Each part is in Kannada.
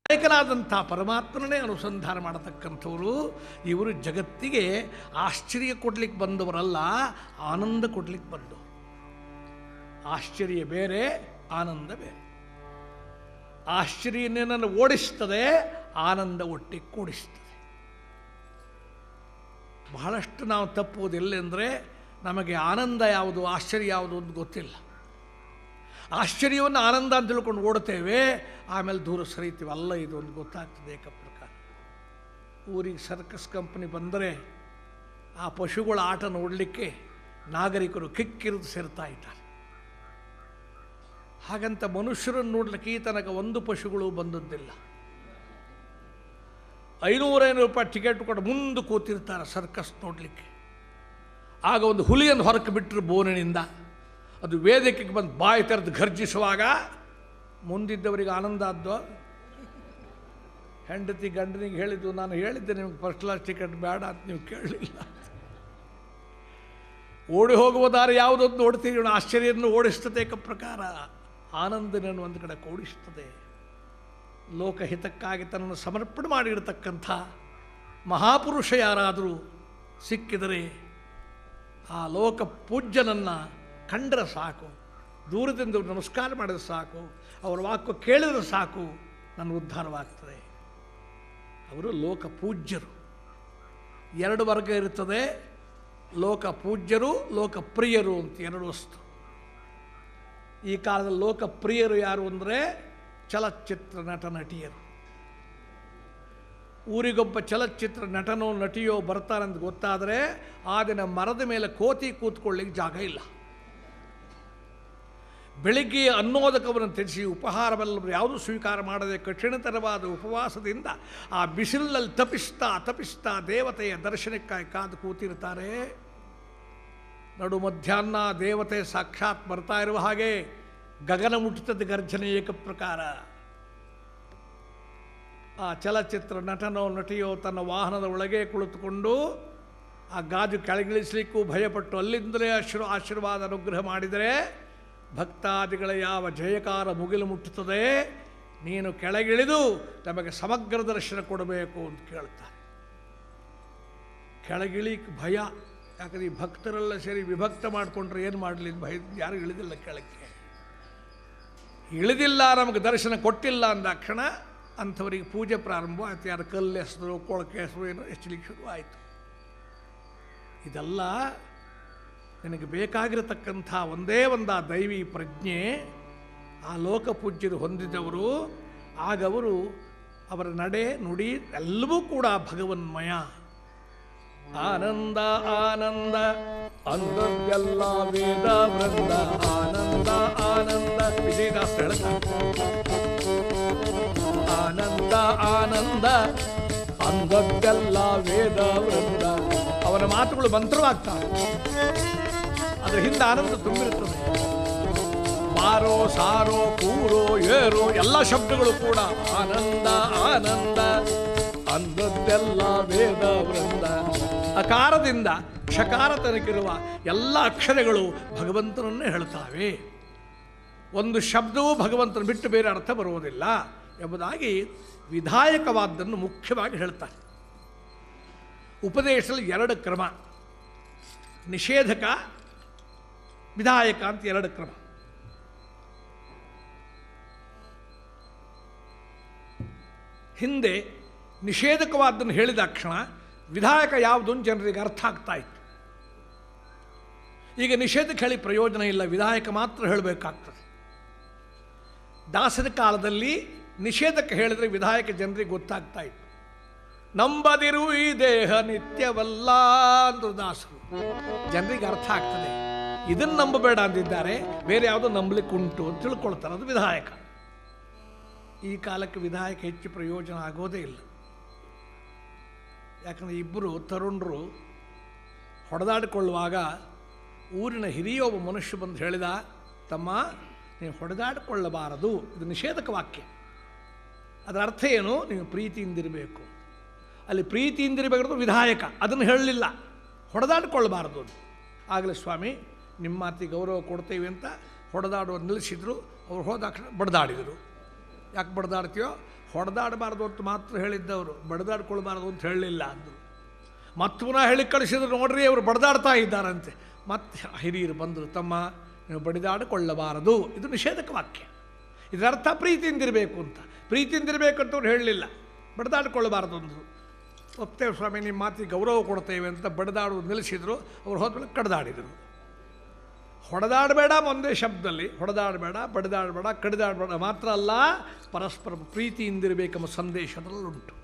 ನಾಯಕನಾದಂಥ ಪರಮಾತ್ಮನೇ ಅನುಸಂಧಾನ ಮಾಡತಕ್ಕಂಥವರು. ಇವರು ಜಗತ್ತಿಗೆ ಆಶ್ಚರ್ಯ ಕೊಡ್ಲಿಕ್ಕೆ ಬಂದವರಲ್ಲ, ಆನಂದ ಕೊಡ್ಲಿಕ್ಕೆ ಬಂದು. ಆಶ್ಚರ್ಯ ಬೇರೆ, ಆನಂದ ಬೇರೆ. ಆಶ್ಚರ್ಯನನ್ನು ಓಡಿಸ್ತದೆ, ಆನಂದ ಒಟ್ಟಿಗೆ ಕೂಡಿಸ್ತದೆ. ಬಹಳಷ್ಟು ನಾವು ತಪ್ಪುವುದು ಎಲ್ಲೆಂದರೆ, ನಮಗೆ ಆನಂದ ಯಾವುದು ಆಶ್ಚರ್ಯ ಯಾವುದು ಅಂತ ಗೊತ್ತಿಲ್ಲ. ಆಶ್ಚರ್ಯವನ್ನು ಆನಂದ ಅಂತ ತಿಳ್ಕೊಂಡು ಓಡ್ತೇವೆ, ಆಮೇಲೆ ದೂರ ಸರಿತೀವಿ. ಅಲ್ಲ, ಇದು ಒಂದು ಗೊತ್ತಾಗ್ತದೆ ಏಕಪ್ರಕಾರ. ಊರಿಗೆ ಸರ್ಕಸ್ ಕಂಪನಿ ಬಂದರೆ ಆ ಪಶುಗಳ ಆಟ ನೋಡಲಿಕ್ಕೆ ನಾಗರಿಕರು ಕಿಕ್ಕಿರಿದು ಸೇರ್ತಾ ಇದ್ದಾರೆ. ಹಾಗಂತ ಮನುಷ್ಯರನ್ನು ನೋಡ್ಲಿಕ್ಕೆ ಈ ತನಕ ಒಂದು ಪಶುಗಳು ಬಂದದ್ದಿಲ್ಲ. 500 ರೂಪಾಯಿ ಟಿಕೆಟ್ ಕೊಟ್ಟು ಮುಂದೆ ಕೂತಿರ್ತಾರೆ ಸರ್ಕಸ್ ನೋಡಲಿಕ್ಕೆ. ಆಗ ಒಂದು ಹುಲಿಯನ್ನು ಹೊರಕ್ಕೆ ಬಿಟ್ಟರು ಬೋನಿನಿಂದ, ಅದು ವೇದಿಕೆಗೆ ಬಂದು ಬಾಯಿ ತೆರೆದು ಘರ್ಜಿಸುವಾಗ ಮುಂದಿದ್ದವರಿಗೆ ಆನಂದ ಆದ್ದು. ಹೆಂಡತಿ ಗಂಡನಿಗೆ ಹೇಳಿದ್ದು, ನಾನು ಹೇಳಿದ್ದೆ ನಿಮಗೆ ಫಸ್ಟ್ ಕ್ಲಾಸ್ ಟಿಕೆಟ್ ಬೇಡ ಅಂತ, ನೀವು ಕೇಳಲಿಲ್ಲ. ಓಡಿ ಹೋಗುವ ದಾರಿ ಯಾವುದೊಂದು ನೋಡ್ತೀವಿ. ಆಶ್ಚರ್ಯವನ್ನು ಓಡಿಸ್ತದೆ ಪ್ರಕಾರ, ಆನಂದನನ್ನು ಒಂದು ಕಡೆ ಕೂಡಿಸ್ತದೆ. ಲೋಕಹಿತಕ್ಕಾಗಿ ತನ್ನನ್ನು ಸಮರ್ಪಣೆ ಮಾಡಿರತಕ್ಕಂಥ ಮಹಾಪುರುಷ ಯಾರಾದರೂ ಸಿಕ್ಕಿದರೆ ಆ ಲೋಕ ಪೂಜ್ಯನನ್ನು ಕಂಡರೆ ಸಾಕು, ದೂರದಿಂದ ನಮಸ್ಕಾರ ಮಾಡಿದ್ರೆ ಸಾಕು, ಅವರ ವಾಕ್ಯ ಕೇಳಿದ್ರೆ ಸಾಕು, ನನ್ನ ಉದ್ಧಾರವಾಗ್ತದೆ. ಅವರು ಲೋಕ ಪೂಜ್ಯರು. 2 ವರ್ಗ ಇರುತ್ತದೆ, ಲೋಕ ಪೂಜ್ಯರು, ಲೋಕಪ್ರಿಯರು ಅಂತ 2 ವಸ್ತು. ಈ ಕಾಲದಲ್ಲಿ ಲೋಕಪ್ರಿಯರು ಯಾರು ಅಂದರೆ ಚಲಚ್ಚಿತ್ರ ನಟ ನಟಿಯರು. ಊರಿಗೊಬ್ಬ ಚಲಚ್ಚಿತ್ರ ನಟನೋ ನಟಿಯೋ ಬರ್ತಾರಂತ ಗೊತ್ತಾದರೆ ಆ ದಿನ ಮರದ ಮೇಲೆ ಕೋತಿ ಕೂತ್ಕೊಳ್ಳಿಕ್ಕೆ ಜಾಗ ಇಲ್ಲ. ಬೆಳಿಗ್ಗೆ ಅನ್ನೋದಕವನ್ನು ತ್ಯಜಿಸಿ ಉಪಹಾರವೆಲ್ಲರೂ ಯಾವುದೂ ಸ್ವೀಕಾರ ಮಾಡದೆ ಕಠಿಣತರವಾದ ಉಪವಾಸದಿಂದ ಆ ಬಿಸಿಲಿನಲ್ಲಿ ತಪಿಸ್ತಾ ದೇವತೆಯ ದರ್ಶನಕ್ಕಾಗಿ ಕಾದು ಕೂತಿರ್ತಾರೆ. ನಡು ಮಧ್ಯಾಹ್ನ ದೇವತೆ ಸಾಕ್ಷಾತ್ ಬರ್ತಾ ಇರುವ ಹಾಗೆ ಗಗನ ಮುಟ್ಟುತ್ತದೆ ಗರ್ಜನೆ ಏಕಪ್ರಕಾರ. ಆ ಚಲಚಿತ್ರ ನಟನೋ ನಟಿಯೋ ತನ್ನ ವಾಹನದ ಒಳಗೆ ಕುಳಿತುಕೊಂಡು ಆ ಗಾಜು ಕೆಳಗಿಳಿಸಲಿಕ್ಕೂ ಭಯಪಟ್ಟು ಅಲ್ಲಿಂದಲೇ ಆಶೀರ್ವಾದ ಅನುಗ್ರಹ ಮಾಡಿದರೆ ಭಕ್ತಾದಿಗಳ ಯಾವ ಜಯಕಾರ ಮುಗಿಲು ಮುಟ್ಟುತ್ತದೆ. ನೀನು ಕೆಳಗಿಳಿದು ನಮಗೆ ಸಮಗ್ರ ದರ್ಶನ ಕೊಡಬೇಕು ಅಂತ ಕೇಳ್ತಾರೆ. ಕೆಳಗಿಳಿಕ್ಕೆ ಭಯ, ಯಾಕಂದ್ರೆ ಈ ಭಕ್ತರೆಲ್ಲ ಸೇರಿ ವಿಭಕ್ತ ಮಾಡಿಕೊಂಡ್ರೆ ಏನು ಮಾಡಲಿ ಭಯ. ಯಾರು ಇಳಿದಿಲ್ಲ ಕೆಳಕ್ಕೆ, ಇಳಿದಿಲ್ಲ, ನಮಗೆ ದರ್ಶನ ಕೊಟ್ಟಿಲ್ಲ ಅಂದಾಕ್ಷಣ ಅಂಥವರಿಗೆ ಪೂಜೆ ಪ್ರಾರಂಭ ಆಯಿತು. ಯಾರು ಕಲ್ಲು ಹೆಸರು ಕೊಳಕೆ ಹೆಸರು ಏನೋ ಹೆಚ್ಚಲಿಕ್ಕೆ ಶುರು ಆಯಿತು. ಇದೆಲ್ಲ ನಿನಗೆ ಬೇಕಾಗಿರತಕ್ಕಂಥ ಒಂದೇ ಒಂದು ದೈವಿ ಪ್ರಜ್ಞೆ ಆ ಲೋಕಪೂಜ್ಯರು ಹೊಂದಿದವರು. ಆಗವರು ಅವರ ನಡೆ ನುಡಿ ಎಲ್ಲವೂ ಕೂಡ ಭಗವನ್ಮಯ. ಆನಂದ ಆನಂದ ಅಂದದ್ದೆಲ್ಲ ವೇದ ವೃಂದ, ಆನಂದ ಆನಂದ ವಿಜಯದಾಸ ಹೇಳ್ತಾರೆ. ಆನಂದ ಆನಂದ ಅಂದದ್ದೆಲ್ಲ ವೇದ ವೃಂದ. ಅವನ ಮಾತುಗಳು ಮಂತ್ರವಾಗ್ತವೆ, ಅದರ ಹಿಂದೆ ಆನಂದ ತುಂಬಿರುತ್ತದೆ. ಬಾರೋ ಸಾರೋ ಕೂರೋ ಏರೋ ಎಲ್ಲ ಶಬ್ದಗಳು ಕೂಡ ಆನಂದ ಆನಂದ ಅಂದದ್ದೆಲ್ಲ ವೇದ ವೃಂದ. ಅಕಾರದಿಂದ ಷಕಾರ ತನಕಿರುವ ಎಲ್ಲ ಅಕ್ಷರಗಳು ಭಗವಂತನನ್ನೇ ಹೇಳ್ತಾವೆ. ಒಂದು ಶಬ್ದವೂ ಭಗವಂತನ ಬಿಟ್ಟು ಬೇರೆ ಅರ್ಥ ಬರುವುದಿಲ್ಲ ಎಂಬುದಾಗಿ ವಿಧಾಯಕವಾದ್ದನ್ನು ಮುಖ್ಯವಾಗಿ ಹೇಳ್ತಾರೆ. ಉಪದೇಶದಲ್ಲಿ 2 ಕ್ರಮ, ನಿಷೇಧಕ ವಿಧಾಯಕ ಅಂತ 2 ಕ್ರಮ. ಹಿಂದೆ ನಿಷೇಧಕವಾದ್ದನ್ನು ಹೇಳಿದ ಕ್ಷಣ ವಿಧಾಯಕ ಯಾವುದು ಜನರಿಗೆ ಅರ್ಥ ಆಗ್ತಾ ಇತ್ತು. ಈಗ ನಿಷೇಧಕ್ಕೆ ಹೇಳಿ ಪ್ರಯೋಜನ ಇಲ್ಲ, ವಿಧಾಯಕ ಮಾತ್ರ ಹೇಳಬೇಕಾಗ್ತದೆ. ದಾಸರ ಕಾಲದಲ್ಲಿ ನಿಷೇಧಕ್ಕೆ ಹೇಳಿದರೆ ವಿಧಾಯಕ ಜನರಿಗೆ ಗೊತ್ತಾಗ್ತಾ ಇತ್ತು. ನಂಬದಿರು ಈ ದೇಹ ನಿತ್ಯವಲ್ಲ ಅಂದರು ದಾಸರು, ಜನರಿಗೆ ಅರ್ಥ ಆಗ್ತದೆ. ಇದನ್ನು ನಂಬಬೇಡ ಅಂದಿದ್ದಾರೆ, ಬೇರೆ ಯಾವುದೋ ನಂಬಲಿಕ್ಕೆ ಉಂಟು ಅಂತ ತಿಳ್ಕೊಳ್ತಾರೆ. ಅದು ವಿಧಾಯಕ. ಈ ಕಾಲಕ್ಕೆ ವಿಧಾಯಕ ಹೆಚ್ಚು ಪ್ರಯೋಜನ ಆಗೋದೇ ಇಲ್ಲ. ಯಾಕಂದರೆ ಇಬ್ಬರು ತರುಣರು ಹೊಡೆದಾಡಿಕೊಳ್ಳುವಾಗ ಊರಿನ ಹಿರಿಯ ಒಬ್ಬ ಮನುಷ್ಯ ಬಂದು ಹೇಳಿದ, ತಮ್ಮ ನೀವು ಹೊಡೆದಾಡಿಕೊಳ್ಳಬಾರದು, ಇದು ನಿಷೇಧಕ ವಾಕ್ಯ. ಅದರ ಅರ್ಥ ಏನು? ನೀವು ಪ್ರೀತಿಯಿಂದಿರಬೇಕು. ಅಲ್ಲಿ ಪ್ರೀತಿಯಿಂದಿರಬೇಕಾದ್ರೂ ವಿಧಾಯಕ ಅದನ್ನು ಹೇಳಲಿಲ್ಲ, ಹೊಡೆದಾಡಿಕೊಳ್ಳಬಾರದು. ಆಗಲೇ ಸ್ವಾಮಿ ನಿಮ್ಮ ಮಾತಿಗೆ ಗೌರವ ಕೊಡ್ತೇವೆ ಅಂತ ಹೊಡೆದಾಡೋದು ನಿಲ್ಲಿಸಿದ್ರು. ಅವ್ರು ಹೋದಾಕ್ಷಣ ಬಡ್ದಾಡಿದರು. ಯಾಕೆ ಬಡ್ದಾಡ್ತೀಯೋ? ಹೊಡೆದಾಡಬಾರ್ದು ಅಂತ ಮಾತ್ರ ಹೇಳಿದ್ದವರು, ಬಡ್ದಾಡ್ಕೊಳ್ಬಾರ್ದು ಅಂತ ಹೇಳಲಿಲ್ಲ ಅಂದರು. ಮತ್ತು ಪುನಃ ಹೇಳಿ ಕಳಿಸಿದ್ರು, ನೋಡ್ರಿ ಅವರು ಬಡ್ದಾಡ್ತಾ ಇದ್ದಾರಂತೆ. ಮತ್ತೆ ಹಿರಿಯರು ಬಂದರು, ತಮ್ಮ ನೀವು ಬಡಿದಾಡಿಕೊಳ್ಳಬಾರದು, ಇದು ನಿಷೇಧಕ ವಾಕ್ಯ. ಇದರರ್ಥ ಪ್ರೀತಿಯಿಂದಿರಬೇಕು ಅಂತ. ಪ್ರೀತಿಯಿಂದಿರಬೇಕಂತವ್ರು ಹೇಳಲಿಲ್ಲ, ಬಡ್ದಾಡಿಕೊಳ್ಳಬಾರದು ಅಂದರು. ಒಪ್ತೇವೆ ಸ್ವಾಮಿ, ನಿಮ್ಮ ಮಾತಿಗೆ ಗೌರವ ಕೊಡ್ತೇವೆ ಅಂತ ಬಡ್ದಾಡೋದು ನಿಲ್ಲಿಸಿದ್ರು. ಅವ್ರು ಹೋದ್ಮೇಲೆ ಕಡ್ದಾಡಿದರು. ಹೊಡೆದಾಡಬೇಡ ಒಂದೇ ಶಬ್ದದಲ್ಲಿ, ಹೊಡೆದಾಡಬೇಡ, ಬಡಿದಾಡಬೇಡ, ಕಡಿದಾಡಬೇಡ ಮಾತ್ರ ಅಲ್ಲ, ಪರಸ್ಪರ ಪ್ರೀತಿಯಿಂದಿರಬೇಕೆಂಬ ಸಂದೇಶದಲ್ಲುಂಟು.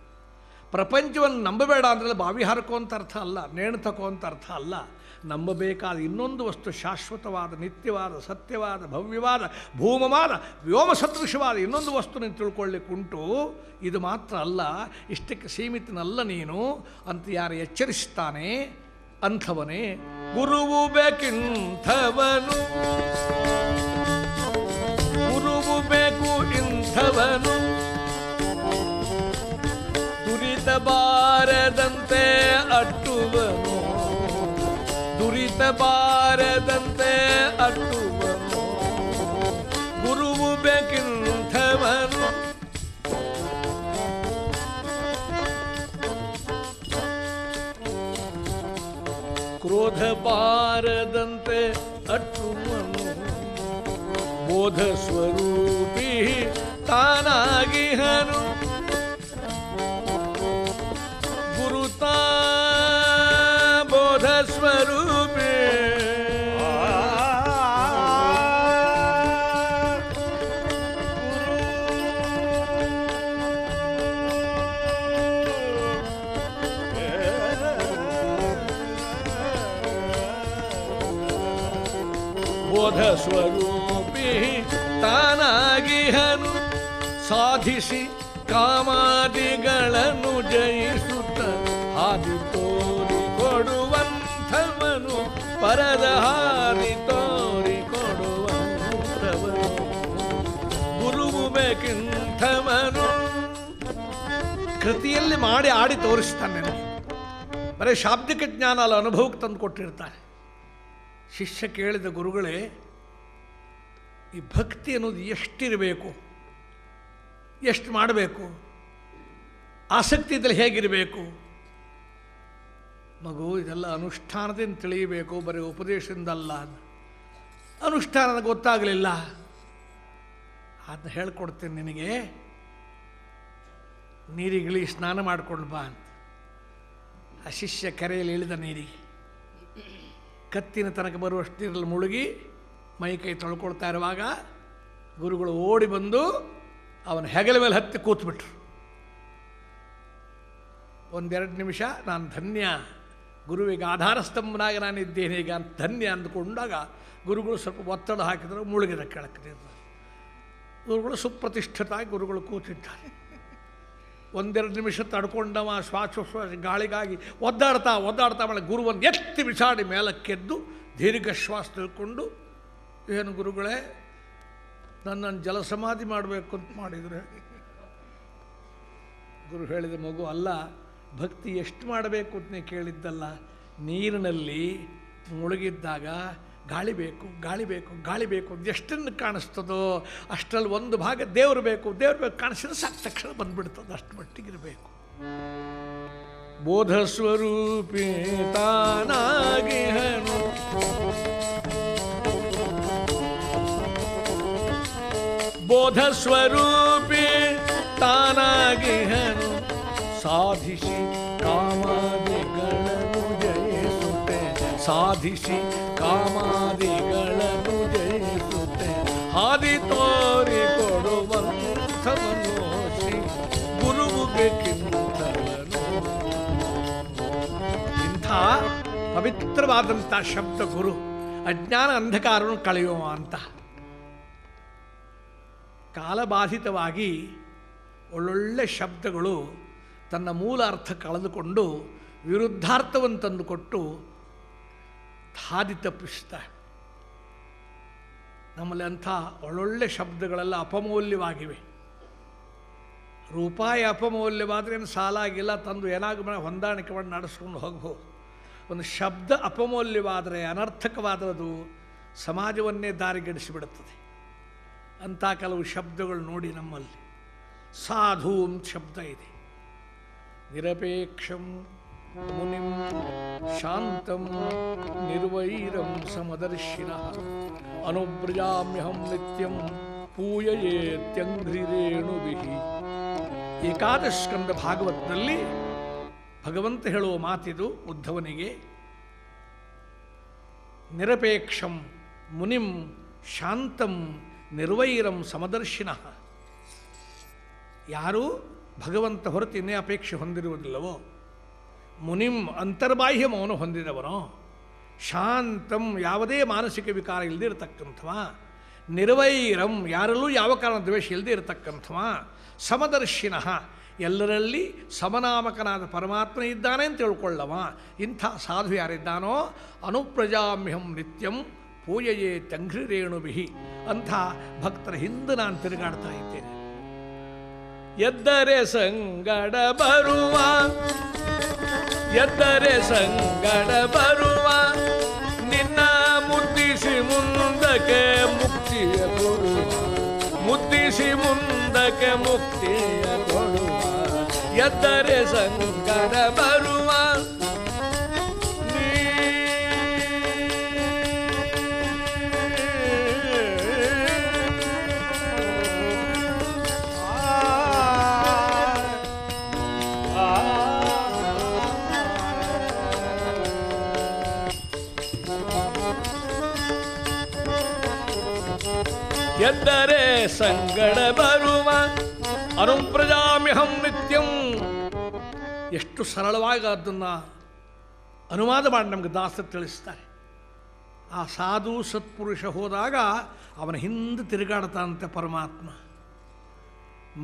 ಪ್ರಪಂಚವನ್ನು ನಂಬಬೇಡ ಅಂದರೆ ಬಾವಿ ಹಾರಕೋ ಅಂತ ಅರ್ಥ ಅಲ್ಲ, ನೇಣು ತಕೋ ಅಂತ ಅರ್ಥ ಅಲ್ಲ. ನಂಬಬೇಕಾದ ಇನ್ನೊಂದು ವಸ್ತು ಶಾಶ್ವತವಾದ, ನಿತ್ಯವಾದ, ಸತ್ಯವಾದ, ಭವ್ಯವಾದ, ಭೂಮವಾದ, ವ್ಯೋಮ ಸದೃಶವಾದ ಇನ್ನೊಂದು ವಸ್ತು ನೀನು ತಿಳ್ಕೊಳ್ಳಿಕ್ಕುಂಟು. ಇದು ಮಾತ್ರ ಅಲ್ಲ, ಇಷ್ಟಕ್ಕೆ ಸೀಮಿತನಲ್ಲ ನೀನು ಅಂತ ಯಾರು ಎಚ್ಚರಿಸ್ತಾನೆ ಅಂಥವನೇ ಗುರುವು ಬೇಕಿಂಥವನು, ಗುರುವು ಬೇಕು ಇಂಥವನು, ದುರಿತ ಬಾರದಂತೆ ಅಟ್ಟುವನು, ದುರಿತ ಬಾರದಂತೆ ಅಟ್ಟುವನು, ಗುರುವು ಬೇಕಿಂಥವನು. ಕ್ರೋಧ ಬಾರದಂತೆ ಅಟ್ಟುವನು, ಬೋಧ ಸ್ವರೂಪಿ ತಾನಾಗಿಹನು, ಗುರುತಾ ಬೋಧ ಸ್ವರೂಪಿ. ಬೋಧ ಸ್ವರೂಪಿ ತಾನಾಗಿಹನು, ಸಾಧಿಸಿ ಕಾಮಾದಿಗಳನ್ನು ಜಯಿಸುತ್ತ ಹಾದಿ ತೋರಿ ಕೊಡುವಂಥವನು, ಪರದ ಹಾದಿ ತೋರಿ ಕೊಡುವಂಥವನು, ಗುರುವು ಬೇಕಿಂಥವನು. ಕೃತಿಯಲ್ಲಿ ಮಾಡಿ ಆಡಿ ತೋರಿಸ್ತಾನೆ ನನಗೆ. ಬರೀ ಶಾಬ್ದಿಕ ಜ್ಞಾನ ಅಲ್ಲ, ಅನುಭವಕ್ಕೆ ತಂದು ಕೊಟ್ಟಿರ್ತಾರೆ. ಶಿಷ್ಯ ಕೇಳಿದ, ಗುರುಗಳೇ ಈ ಭಕ್ತಿ ಅನ್ನೋದು ಎಷ್ಟಿರಬೇಕು, ಎಷ್ಟು ಮಾಡಬೇಕು, ಆಸಕ್ತಿ ಇದ್ದಲ್ಲಿ ಹೇಗಿರಬೇಕು? ಮಗು ಇದೆಲ್ಲ ಅನುಷ್ಠಾನದಿಂದ ತಿಳಿಯಬೇಕು, ಬರೀ ಉಪದೇಶದಿಂದಲ್ಲ. ಅನುಷ್ಠಾನದ ಗೊತ್ತಾಗಲಿಲ್ಲ, ಅದನ್ನ ಹೇಳ್ಕೊಡ್ತೇನೆ ನಿನಗೆ. ನೀರಿಗಿಳಿ ಸ್ನಾನ ಮಾಡ್ಕೊಂಡು ಬಾ ಅಂತ ಆ ಶಿಷ್ಯ ಕೆರೆಯಲ್ಲಿ ಇಳಿದ ನೀರಿಗೆ ಕತ್ತಿನ ತನಕ ಬರುವಷ್ಟು ನೀರಲ್ಲಿ ಮುಳುಗಿ ಮೈ ಕೈ ತೊಳ್ಕೊಳ್ತಾ ಇರುವಾಗ ಗುರುಗಳು ಓಡಿ ಬಂದು ಅವನ ಹೆಗಲ ಮೇಲೆ ಹತ್ತಿ ಕೂತ್ಬಿಟ್ರು. ಒಂದೆರಡು ನಿಮಿಷ ನಾನು ಧನ್ಯ, ಗುರುವಿಗೆ ಆಧಾರ ಸ್ತಂಭನಾಗಿ ನಾನಿದ್ದೇನೆ ಈಗ ಅಂತ ಧನ್ಯ ಅಂದುಕೊಂಡಾಗ ಗುರುಗಳು ಸ್ವಲ್ಪ ಒತ್ತಡ ಹಾಕಿದ್ರು, ಮುಳುಗಿದ ಕೆಳಕ್ಕೆ. ಗುರುಗಳು ಸುಪ್ರತಿಷ್ಠಿತಾಗಿ ಗುರುಗಳು ಕೂತಿದ್ದಾರೆ. ಒಂದೆರಡು ನಿಮಿಷ ತಡ್ಕೊಂಡವ ಶ್ವಾಸೋಶ್ವಾಸ ಗಾಳಿಗಾಗಿ ಒದ್ದಾಡ್ತಾ ಮೇಲೆ ಗುರು ಒಂದು ಎತ್ತಿ ಬಿಸಾಡಿ ಮೇಲಕ್ಕೆದ್ದು ದೀರ್ಘ ಶ್ವಾಸ ತಿಳ್ಕೊಂಡು, ಏನು ಗುರುಗಳೇ ನನ್ನನ್ನು ಜಲಸಮಾಧಿ ಮಾಡಬೇಕು ಅಂತ ಮಾಡಿದರೆ? ಗುರು ಹೇಳಿದ, ಮಗು ಅಲ್ಲ, ಭಕ್ತಿ ಎಷ್ಟು ಮಾಡಬೇಕು ಅಂತ ನೀ ಕೇಳಿದ್ದಲ್ಲ. ನೀರಿನಲ್ಲಿ ಮುಳುಗಿದ್ದಾಗ ಗಾಳಿ ಬೇಕು, ಗಾಳಿ ಬೇಕು, ಗಾಳಿ ಬೇಕು, ಎಷ್ಟನ್ನು ಕಾಣಿಸ್ತದೋ ಅಷ್ಟರಲ್ಲಿ ಒಂದು ಭಾಗ ದೇವರು ಬೇಕು, ದೇವ್ರು ಬೇಕು ಕಾಣಿಸಿದ್ರೆ ಸಾಕು, ತಕ್ಷಣ ಬಂದ್ಬಿಡ್ತದೆ, ಅಷ್ಟು ಮಟ್ಟಿಗಿರಬೇಕು. ಬೋಧ ಸ್ವರೂಪಿ ತಾನಾಗಿಹನು, ಬೋಧ ಸ್ವರೂಪಿ ತಾನಾಗಿಹನು, ಸಾಧಿಸಿ ಕಾಮಾದಿಗಳನ್ನು ಜಯಿಸುತ್ತೆ, ಸಾಧಿಸಿ ಕಾಮಾದಿಗಳನ್ನು ಜಯಿಸುತ್ತೆ, ಹಾದಿ ತೋರಿ ಕೊಡುವಂಥವನು ಶ್ರೀ ಗುರುವು ಬೇಕಿಂಥವನು. ಇಂಥ ಪವಿತ್ರವಾದಂಥ ಶಬ್ದ ಗುರು. ಅಜ್ಞಾನ ಅಂಧಕಾರವನ್ನು ಕಳೆಯುವ ಅಂತ. ಕಾಲಬಾಧಿತವಾಗಿ ಒಳ್ಳೊಳ್ಳೆ ಶಬ್ದಗಳು ತನ್ನ ಮೂಲ ಅರ್ಥ ಕಳೆದುಕೊಂಡು ವಿರುದ್ಧಾರ್ಥವನ್ನು ತಂದುಕೊಟ್ಟು ಹಾದಿ ತಪ್ಪಿಸ್ತಾರೆ. ನಮ್ಮಲ್ಲಿ ಅಂಥ ಒಳ್ಳೊಳ್ಳೆ ಶಬ್ದಗಳೆಲ್ಲ ಅಪಮೌಲ್ಯವಾಗಿವೆ. ರೂಪಾಯಿ ಅಪಮೌಲ್ಯವಾದರೆ ಏನು ಸಾಲ ಆಗಿಲ್ಲ, ತಂದು ಏನಾಗ ಹೊಂದಾಣಿಕೆ ಮಾಡಿ ನಡೆಸ್ಕೊಂಡು ಹೋಗ್ಬೋದು. ಒಂದು ಶಬ್ದ ಅಪಮೌಲ್ಯವಾದರೆ, ಅನರ್ಥಕವಾದದ್ದು ಸಮಾಜವನ್ನೇ ದಾರಿಗೆಡಿಸಿಬಿಡುತ್ತದೆ. ಅಂಥ ಕೆಲವು ಶಬ್ದಗಳು ನೋಡಿ ನಮ್ಮಲ್ಲಿ. ಸಾಧು ಅಂತ ಶಬ್ದ ಇದೆ. ನಿರಪೇಕ್ಷಂ ಮುನಿಂ ಶಾಂತಂ ನಿರ್ವೈರಂ ಸಮದರ್ಶಿನಃ ಅನುಬ್ರಜಾಮ್ಯಹಂ ನಿತ್ಯಂ ಪೂಯಯೇತ್ಯಂಘ್ರಿರೇಣುಭಿಃ. ಏಕಾದಶ ಸ್ಕಂದ ಭಾಗವತದಲ್ಲಿ ಭಗವಂತ ಹೇಳುವ ಮಾತಿದು ಉದ್ಧವನಿಗೆ. ನಿರಪೇಕ್ಷಂ ಮುನಿಂ ಶಾಂತಂ ನಿರ್ವೈರಂ ಸಮದರ್ಶಿನಃ. ಯಾರು ಭಗವಂತ ಹೊರತು ಇನ್ನೇ ಅಪೇಕ್ಷೆ ಹೊಂದಿರುವುದಿಲ್ಲವೋ, ಮುನಿಂ ಅಂತರ್ಬಾಹ್ಯ ಮೌನ ಹೊಂದಿದವನೋ, ಶಾಂತಂ ಯಾವುದೇ ಮಾನಸಿಕ ವಿಕಾರ ಇಲ್ಲದೆ ಇರತಕ್ಕಂಥವ, ನಿರ್ವೈರಂ ಯಾರಲ್ಲೂ ಯಾವ ಕಾರಣ ದ್ವೇಷ ಇಲ್ಲದೆ ಇರತಕ್ಕಂಥವ, ಸಮದರ್ಶಿನಃ ಎಲ್ಲರಲ್ಲಿ ಸಮನಾಮಕನಾದ ಪರಮಾತ್ಮ ಇದ್ದಾನೆ ಅಂತ ತಿಳ್ಕೊಳ್ಳವ. ಇಂಥ ಸಾಧು ಯಾರಿದ್ದಾನೋ ಅನುಪ್ರಜಾಮ್ಯಹಂ ನಿತ್ಯಂ ಪೂಜೆಯೇ ತಂಘ್ರಿರೇಣುಭಿಃ. ಅಂಥ ಭಕ್ತರ ಹಿಂದೆ ನಾನು ತಿರುಗಾಡ್ತಾ ಇದ್ದೇನೆ. ಎದ್ದರೆ ಸಂಗಡ ಬರುವ, ಎದ್ದರೆ ಸಂಗಡ ಬರುವ, ನಿನ್ನ ಮುದ್ದಿಸಿ ಮುಂದಕ್ಕೆ ಮುಕ್ತಿಯ ಕೊಡುವ, ಮುದ್ದಿಸಿ ಮುಂದಕ್ಕೆ ಮುಕ್ತಿಯ ಕೊಡುವ. ಎದ್ದರೆ ಸಂಗಡ ಬರುವ ಎದ್ದರೆ ಸಂಗಡ ಬರುವ ಅನುಪ್ರಜಾಮ್ಯಹಂ ನಿತ್ಯಂ. ಎಷ್ಟು ಸರಳವಾಗಿ ಅದನ್ನು ಅನುವಾದ ಮಾಡಿ ನಮಗೆ ದಾಸರು ತಿಳಿಸ್ತಾರೆ. ಆ ಸಾಧು ಸತ್ಪುರುಷ ಹೋದಾಗ ಅವನ ಹಿಂದೆ ತಿರುಗಾಡ್ತಾನಂತೆ ಪರಮಾತ್ಮ.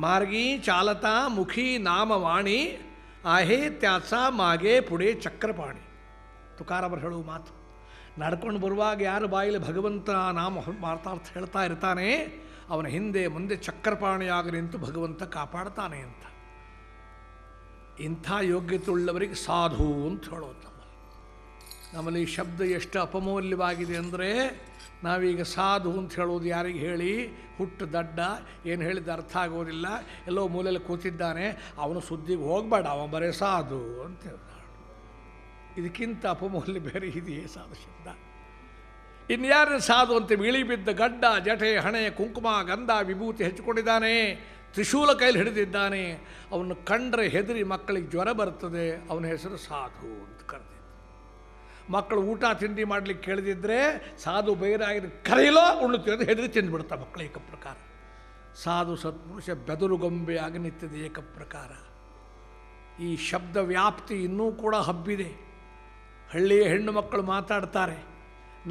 ಮಾರ್ಗಿ ಚಾಲತಾ ಮುಖಿ ನಾಮವಾಣಿ ಆಹೇ ತ್ಯಾಸ ಮಾಗೆ ಪುಡೆ ಚಕ್ರಪಾಣಿ. ತುಕಾರಾಮರು ಹೇಳುವ ಮಾತು. ನಡ್ಕೊಂಡು ಬರುವಾಗ ಯಾರು ಬಾಯಲ್ಲಿ ಭಗವಂತ ನಾಮ ಮಾತಾರ್ಥ ಹೇಳ್ತಾ ಇರ್ತಾನೆ, ಅವನ ಹಿಂದೆ ಮುಂದೆ ಚಕ್ರಪಾಣಿಯಾಗಿ ನಿಂತು ಭಗವಂತ ಕಾಪಾಡ್ತಾನೆ ಅಂತ. ಇಂಥ ಯೋಗ್ಯತೆ ಉಳ್ಳವರಿಗೆ ಸಾಧು ಅಂತ ಹೇಳೋದು. ನಮ್ಮಲ್ಲಿ ಈ ಶಬ್ದ ಎಷ್ಟು ಅಪಮೌಲ್ಯವಾಗಿದೆ ಅಂದರೆ, ನಾವೀಗ ಸಾಧು ಅಂತ ಹೇಳೋದು ಯಾರಿಗೆ ಹೇಳಿ, ಹುಟ್ಟು ದಡ್ಡ, ಏನು ಹೇಳಿದ ಅರ್ಥ ಆಗೋದಿಲ್ಲ, ಎಲ್ಲೋ ಮೂಲೆಯಲ್ಲಿ ಕೂತಿದ್ದಾನೆ, ಅವನು ಸುದ್ದಿಗೆ ಹೋಗಬೇಡ, ಅವನು ಬರೇ ಸಾಧು ಅಂತ ಹೇಳ್ತಾನೆ. ಇದಕ್ಕಿಂತ ಅಪಮೌಲ್ಯ ಬೇರೆ ಇದೆಯೇ ಸಾಧು ಶಬ್ದ? ಇನ್ಯಾರು ಸಾಧು ಅಂತ ಇಳಿ ಬಿದ್ದ ಗಡ್ಡ, ಜಟೆ, ಹಣೆ, ಕುಂಕುಮ, ಗಂಧ, ವಿಭೂತಿ ಹೆಚ್ಚಿಕೊಂಡಿದ್ದಾನೆ, ತ್ರಿಶೂಲ ಕೈಲಿ ಹಿಡಿದಿದ್ದಾನೆ, ಅವನು ಕಂಡ್ರೆ ಹೆದರಿ ಮಕ್ಕಳಿಗೆ ಜ್ವರ ಬರ್ತದೆ, ಅವನ ಹೆಸರು ಸಾಧು ಅಂತ ಕರೆದಿದ್ದು. ಮಕ್ಕಳು ಊಟ ತಿಂಡಿ ಮಾಡಲಿಕ್ಕೆ ಕೇಳಿದಿದ್ರೆ ಸಾಧು ಬೈರಾಗಿದ್ರೆ ಕರೆಯಲೋ ಉಣ್ಣುತ್ತಿರೋದು ಹೆದರಿ ತಿಂದುಬಿಡ್ತಾ ಮಕ್ಕಳು. ಏಕ ಪ್ರಕಾರ ಸಾಧು ಸತ್ಪುರುಷ ಬೆದರುಗೊಂಬೆಯಾಗಿ ನಿಂತಿದೆ ಏಕ ಪ್ರಕಾರ. ಈ ಶಬ್ದ ವ್ಯಾಪ್ತಿ ಇನ್ನೂ ಕೂಡ ಹಬ್ಬಿದೆ. ಹಳ್ಳಿಯ ಹೆಣ್ಣು ಮಕ್ಕಳು ಮಾತಾಡ್ತಾರೆ,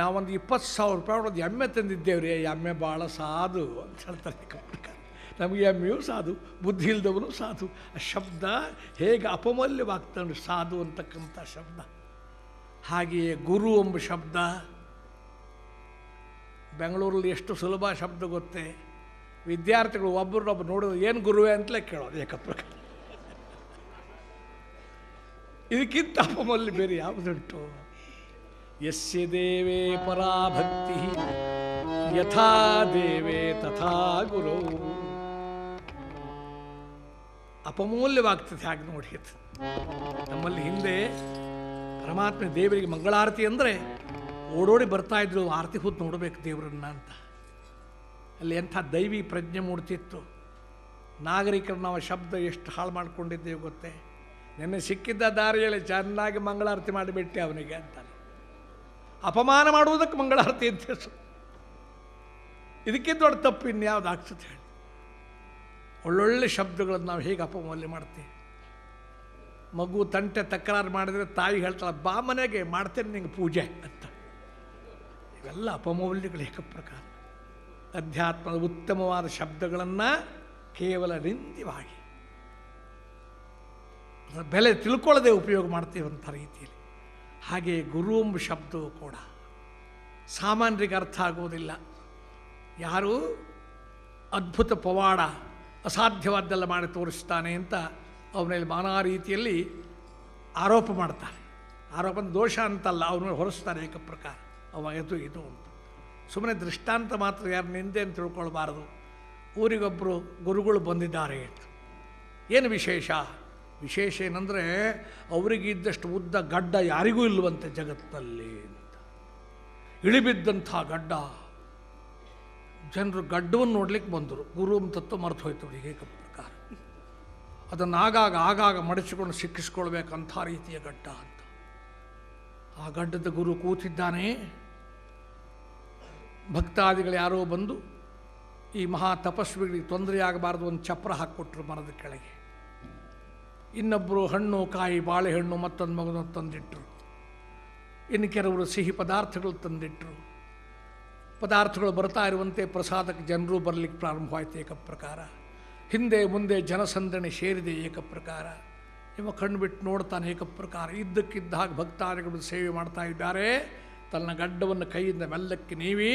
ನಾವೊಂದು 20,000 ರೂಪಾಯಿ ಒಂದು ಎಮ್ಮೆ ತಂದಿದ್ದೇವ್ರಿ, ಎಮ್ಮೆ ಭಾಳ ಸಾಧು ಅಂತ ಹೇಳ್ತಾರೆ. ಏಕ ಪ್ರಕಾರ ನಮಗೆ ಎಮ್ಮೆಯೂ ಸಾಧು, ಬುದ್ಧಿ ಇಲ್ದವನು ಸಾಧು. ಆ ಶಬ್ದ ಹೇಗೆ ಅಪಮೂಲ್ಯವಾಗ್ತಾನೆ ಸಾಧು ಅಂತಕ್ಕಂಥ ಶಬ್ದ. ಹಾಗೆಯೇ ಗುರು ಎಂಬ ಶಬ್ದ ಬೆಂಗಳೂರಲ್ಲಿ ಎಷ್ಟು ಸುಲಭ ಶಬ್ದ ಗೊತ್ತೇ. ವಿದ್ಯಾರ್ಥಿಗಳು ಒಬ್ಬರನ್ನೊಬ್ಬರು ನೋಡೋದು ಏನು ಗುರುವೇ ಅಂತಲೇ ಕೇಳೋದು ಏಕ ಪ್ರಕಾರ. ಇದಕ್ಕಿಂತ ಅಪಮೂಲ್ಯ ಬೇರೆ ಯಾವುದುಂಟು? ಯಸ್ಯ ದೇವೇ ಪರಾಭಕ್ತಿ ಯಥಾ ದೇವೇ ತಥಾ ಗುರು. ಅಪಮೂಲ್ಯವಾಗ್ತದೆ ಹಾಗೆ ನೋಡಿ. ನಮ್ಮಲ್ಲಿ ಹಿಂದೆ ಪರಮಾತ್ಮ ದೇವರಿಗೆ ಮಂಗಳಾರತಿ ಅಂದರೆ ಓಡೋಡಿ ಬರ್ತಾಯಿದ್ರು, ಆರತಿ ಹೊತ್ತು ನೋಡಬೇಕು ದೇವರನ್ನ ಅಂತ. ಅಲ್ಲಿ ಎಂಥ ದೈವಿ ಪ್ರಜ್ಞೆ ಮೂಡ್ತಿತ್ತು. ನಾಗರಿಕರು ನಾವು ಶಬ್ದ ಎಷ್ಟು ಹಾಳು ಮಾಡ್ಕೊಂಡಿದ್ದೇವೆ ಗೊತ್ತೇ. ನಿನ್ನೆ ಸಿಕ್ಕಿದ್ದ ದಾರಿಯಲ್ಲಿ ಚೆನ್ನಾಗಿ ಮಂಗಳಾರತಿ ಮಾಡಿಬಿಟ್ಟೆ ಅವನಿಗೆ ಅಂತಾನೆ. ಅಪಮಾನ ಮಾಡುವುದಕ್ಕೆ ಮಂಗಳಾರತಿ ಅಂತ ಹೆಸರು. ಇದಕ್ಕಿಂತ ದೊಡ್ಡ ತಪ್ಪು ಇನ್ಯಾವುದು ಆಗ್ತದೆ ಹೇಳಿ? ಒಳ್ಳೊಳ್ಳೆ ಶಬ್ದಗಳನ್ನು ನಾವು ಹೇಗೆ ಅಪಮೌಲ್ಯ ಮಾಡ್ತೀವಿ? ಮಗು ತಂಟೆ ತಕರಾರು ಮಾಡಿದರೆ ತಾಯಿ ಹೇಳ್ತಾಳೆ, ಬಾ ಮನೆಗೆ ಮಾಡ್ತೇನೆ ನಿಂಗೆ ಪೂಜೆ ಅಂತ. ಇವೆಲ್ಲ ಅಪಮೌಲ್ಯಗಳು ಏಕಪ್ರಕಾರ. ಅಧ್ಯಾತ್ಮದ ಉತ್ತಮವಾದ ಶಬ್ದಗಳನ್ನು ಕೇವಲ ನಿಂದ್ಯವಾಗಿ ಅದರ ಬೆಲೆ ತಿಳ್ಕೊಳ್ಳದೆ ಉಪಯೋಗ ಮಾಡ್ತೀವಂಥ ರೀತಿಯಲ್ಲಿ. ಹಾಗೆ ಗುರು ಎಂಬ ಶಬ್ದವು ಕೂಡ ಸಾಮಾನ್ಯರಿಗೆ ಅರ್ಥ ಆಗೋದಿಲ್ಲ. ಯಾರು ಅದ್ಭುತ ಪವಾಡ ಅಸಾಧ್ಯವಾದ್ದೆಲ್ಲ ಮಾಡಿ ತೋರಿಸ್ತಾನೆ ಅಂತ ಅವನಲ್ಲಿ ನಾನಾ ರೀತಿಯಲ್ಲಿ ಆರೋಪ ಮಾಡ್ತಾರೆ. ಆರೋಪನ ದೋಷ ಅಂತಲ್ಲ, ಅವನ ಹೊರಿಸ್ತಾರೆ ಏಕಪ್ರಕಾರ, ಅವ ಇದು ಇದು ಅಂತ. ಸುಮ್ಮನೆ ದೃಷ್ಟಾಂತ ಮಾತ್ರ ಯಾರು ನಿಂದೆ ಅಂತ ತಿಳ್ಕೊಳ್ಬಾರ್ದು. ಊರಿಗೊಬ್ಬರು ಗುರುಗಳು ಬಂದಿದ್ದಾರೆ ಅಂತ. ಏನು ವಿಶೇಷ? ವಿಶೇಷ ಏನಂದರೆ ಅವರಿಗೆ ಇದ್ದಷ್ಟು ಉದ್ದ ಗಡ್ಡ ಯಾರಿಗೂ ಇಲ್ಲವಂತೆ ಜಗತ್ತಿನಲ್ಲಿ ಅಂತ. ಇಳಿಬಿದ್ದಂಥ ಗಡ್ಡ. ಜನರು ಗಡ್ಡವನ್ನು ನೋಡ್ಲಿಕ್ಕೆ ಬಂದರು. ಗುರು ತತ್ವ ಮರೆತು ಹೋಯ್ತು ಅವರಿಗೆ ಏಕಪ್ರಕಾರ. ಅದನ್ನು ಆಗಾಗ ಮಡಚಿಕೊಂಡು ಸಿಕ್ಕಿಸ್ಕೊಳ್ಬೇಕಂಥ ರೀತಿಯ ಗಡ್ಡ ಅಂತ. ಆ ಗಡ್ಡದ ಗುರು ಕೂತಿದ್ದಾನೆ. ಭಕ್ತಾದಿಗಳು ಯಾರೋ ಬಂದು ಈ ಮಹಾ ತಪಸ್ವಿಗಳಿಗೆ ತೊಂದರೆ ಆಗಬಾರ್ದು ಒಂದು ಚಪ್ರ ಹಾಕಿಕೊಟ್ರು ಮರದ ಕೆಳಗೆ. ಇನ್ನೊಬ್ಬರು ಹಣ್ಣು ಕಾಯಿ ಬಾಳೆಹಣ್ಣು ಮತ್ತೊಂದು ಮಗನನ್ನು ತಂದಿಟ್ಟರು. ಇನ್ನು ಕೆಲವರು ಸಿಹಿ ಪದಾರ್ಥಗಳು ತಂದಿಟ್ಟರು. ಪದಾರ್ಥಗಳು ಬರ್ತಾ ಇರುವಂತೆ ಪ್ರಸಾದಕ್ಕೆ ಜನರು ಬರಲಿಕ್ಕೆ ಪ್ರಾರಂಭವಾಯಿತು ಏಕಪ್ರಕಾರ. ಹಿಂದೆ ಮುಂದೆ ಜನಸಂದಣಿ ಸೇರಿದೆ ಏಕಪ್ರಕಾರ. ಇವ ಕಣ್ಣು ಬಿಟ್ಟು ನೋಡ್ತಾನೆ ಏಕಪ್ರಕಾರ. ಇದ್ದಕ್ಕಿದ್ದ ಹಾಗೆ ಭಕ್ತಾದಿಗಳು ಸೇವೆ ಮಾಡ್ತಾ ಇದ್ದಾರೆ. ತನ್ನ ಗಡ್ಡವನ್ನು ಕೈಯಿಂದ ಮೆಲ್ಲಕ್ಕೆ ನೀವಿ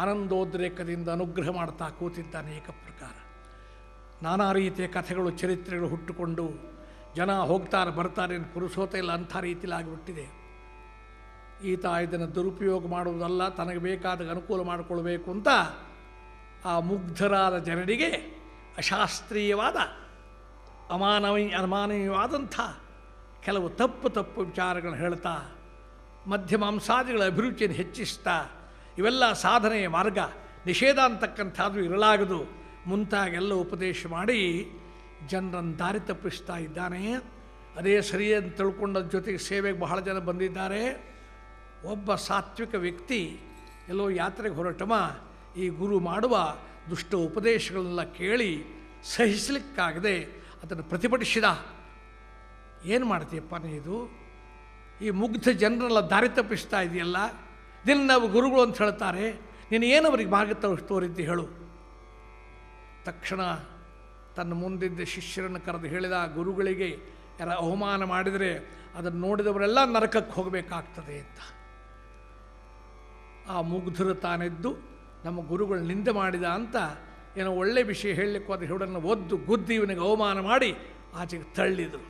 ಆನಂದೋದ್ರೇಕದಿಂದ ಅನುಗ್ರಹ ಮಾಡ್ತಾ ಕೂತಿದ್ದಾನೆ ಏಕಪ್ರಕಾರ. ನಾನಾ ರೀತಿಯ ಕಥೆಗಳು ಚರಿತ್ರೆಗಳು ಹುಟ್ಟುಕೊಂಡು ಜನ ಹೋಗ್ತಾರೆ ಬರ್ತಾರೆ, ಪುರುಷೋತ ಇಲ್ಲ ಅಂಥ ರೀತಿಯಲ್ಲಿ ಆಗಿಬಿಟ್ಟಿದೆ. ಈತ ಇದನ್ನು ದುರುಪಯೋಗ ಮಾಡುವುದಲ್ಲ, ತನಗೆ ಬೇಕಾದಾಗ ಅನುಕೂಲ ಮಾಡಿಕೊಳ್ಬೇಕು ಅಂತ ಆ ಮುಗ್ಧರಾದ ಜನರಿಗೆ ಅಶಾಸ್ತ್ರೀಯವಾದ ಅಮಾನವೀಯವಾದಂಥ ಕೆಲವು ತಪ್ಪು ವಿಚಾರಗಳನ್ನು ಹೇಳ್ತಾ ಮಧ್ಯಮಾಂಸಾದಿಗಳ ಅಭಿರುಚಿಯನ್ನು ಹೆಚ್ಚಿಸ್ತಾ ಇವೆಲ್ಲ ಸಾಧನೆಯ ಮಾರ್ಗ, ನಿಷೇಧ ಅಂತಕ್ಕಂಥದ್ದು ಇರಲಾಗದು ಮುಂತಾಗೆಲ್ಲ ಉಪದೇಶ ಮಾಡಿ ಜನರನ್ನು ದಾರಿ ತಪ್ಪಿಸ್ತಾ ಇದ್ದಾನೆ. ಅದೇ ಸರಿ ಅಂತ ತಿಳ್ಕೊಂಡ ಜೊತೆಗೆ ಸೇವೆಗೆ ಬಹಳ ಜನ ಬಂದಿದ್ದಾರೆ. ಒಬ್ಬ ಸಾತ್ವಿಕ ವ್ಯಕ್ತಿ ಎಲ್ಲೋ ಯಾತ್ರೆಗೆ ಹೊರಟಮ ಈ ಗುರು ಮಾಡುವ ದುಷ್ಟ ಉಪದೇಶಗಳನ್ನೆಲ್ಲ ಕೇಳಿ ಸಹಿಸಲಿಕ್ಕಾಗದೆ ಅದನ್ನು ಪ್ರತಿಭಟಿಸಿದ. ಏನು ಮಾಡ್ತೀಯಪ್ಪ ನೀದು? ಈ ಮುಗ್ಧ ಜನರೆಲ್ಲ ದಾರಿ ತಪ್ಪಿಸ್ತಾ ಇದೆಯಲ್ಲ, ದಿನ ನಾವು ಗುರುಗಳು ಅಂತ ಹೇಳ್ತಾರೆ, ನೀನು ಏನು ಅವರಿಗೆ ಮಾರ್ಗ ತೋರಿದ್ದಿ ಹೇಳು. ತಕ್ಷಣ ತನ್ನ ಮುಂದಿದ್ದ ಶಿಷ್ಯರನ್ನು ಕರೆದು ಹೇಳಿದ, ಗುರುಗಳಿಗೆ ಯಾರ ಅವಮಾನ ಮಾಡಿದರೆ ಅದನ್ನು ನೋಡಿದವರೆಲ್ಲ ನರಕಕ್ಕೆ ಹೋಗಬೇಕಾಗ್ತದೆ ಅಂತ. ಆ ಮುಗ್ಧರು ತಾನೆದ್ದು ನಮ್ಮ ಗುರುಗಳು ನಿಂದೆ ಮಾಡಿದ ಅಂತ ಏನೋ ಒಳ್ಳೆ ವಿಷಯ ಹೇಳಲಿಕ್ಕೂ ಅದು ಹುಡುಗನ ಒದ್ದು ಗುದ್ದಿ ಇವನಿಗೆ ಅವಮಾನ ಮಾಡಿ ಆಚೆಗೆ ತಳ್ಳಿದರು.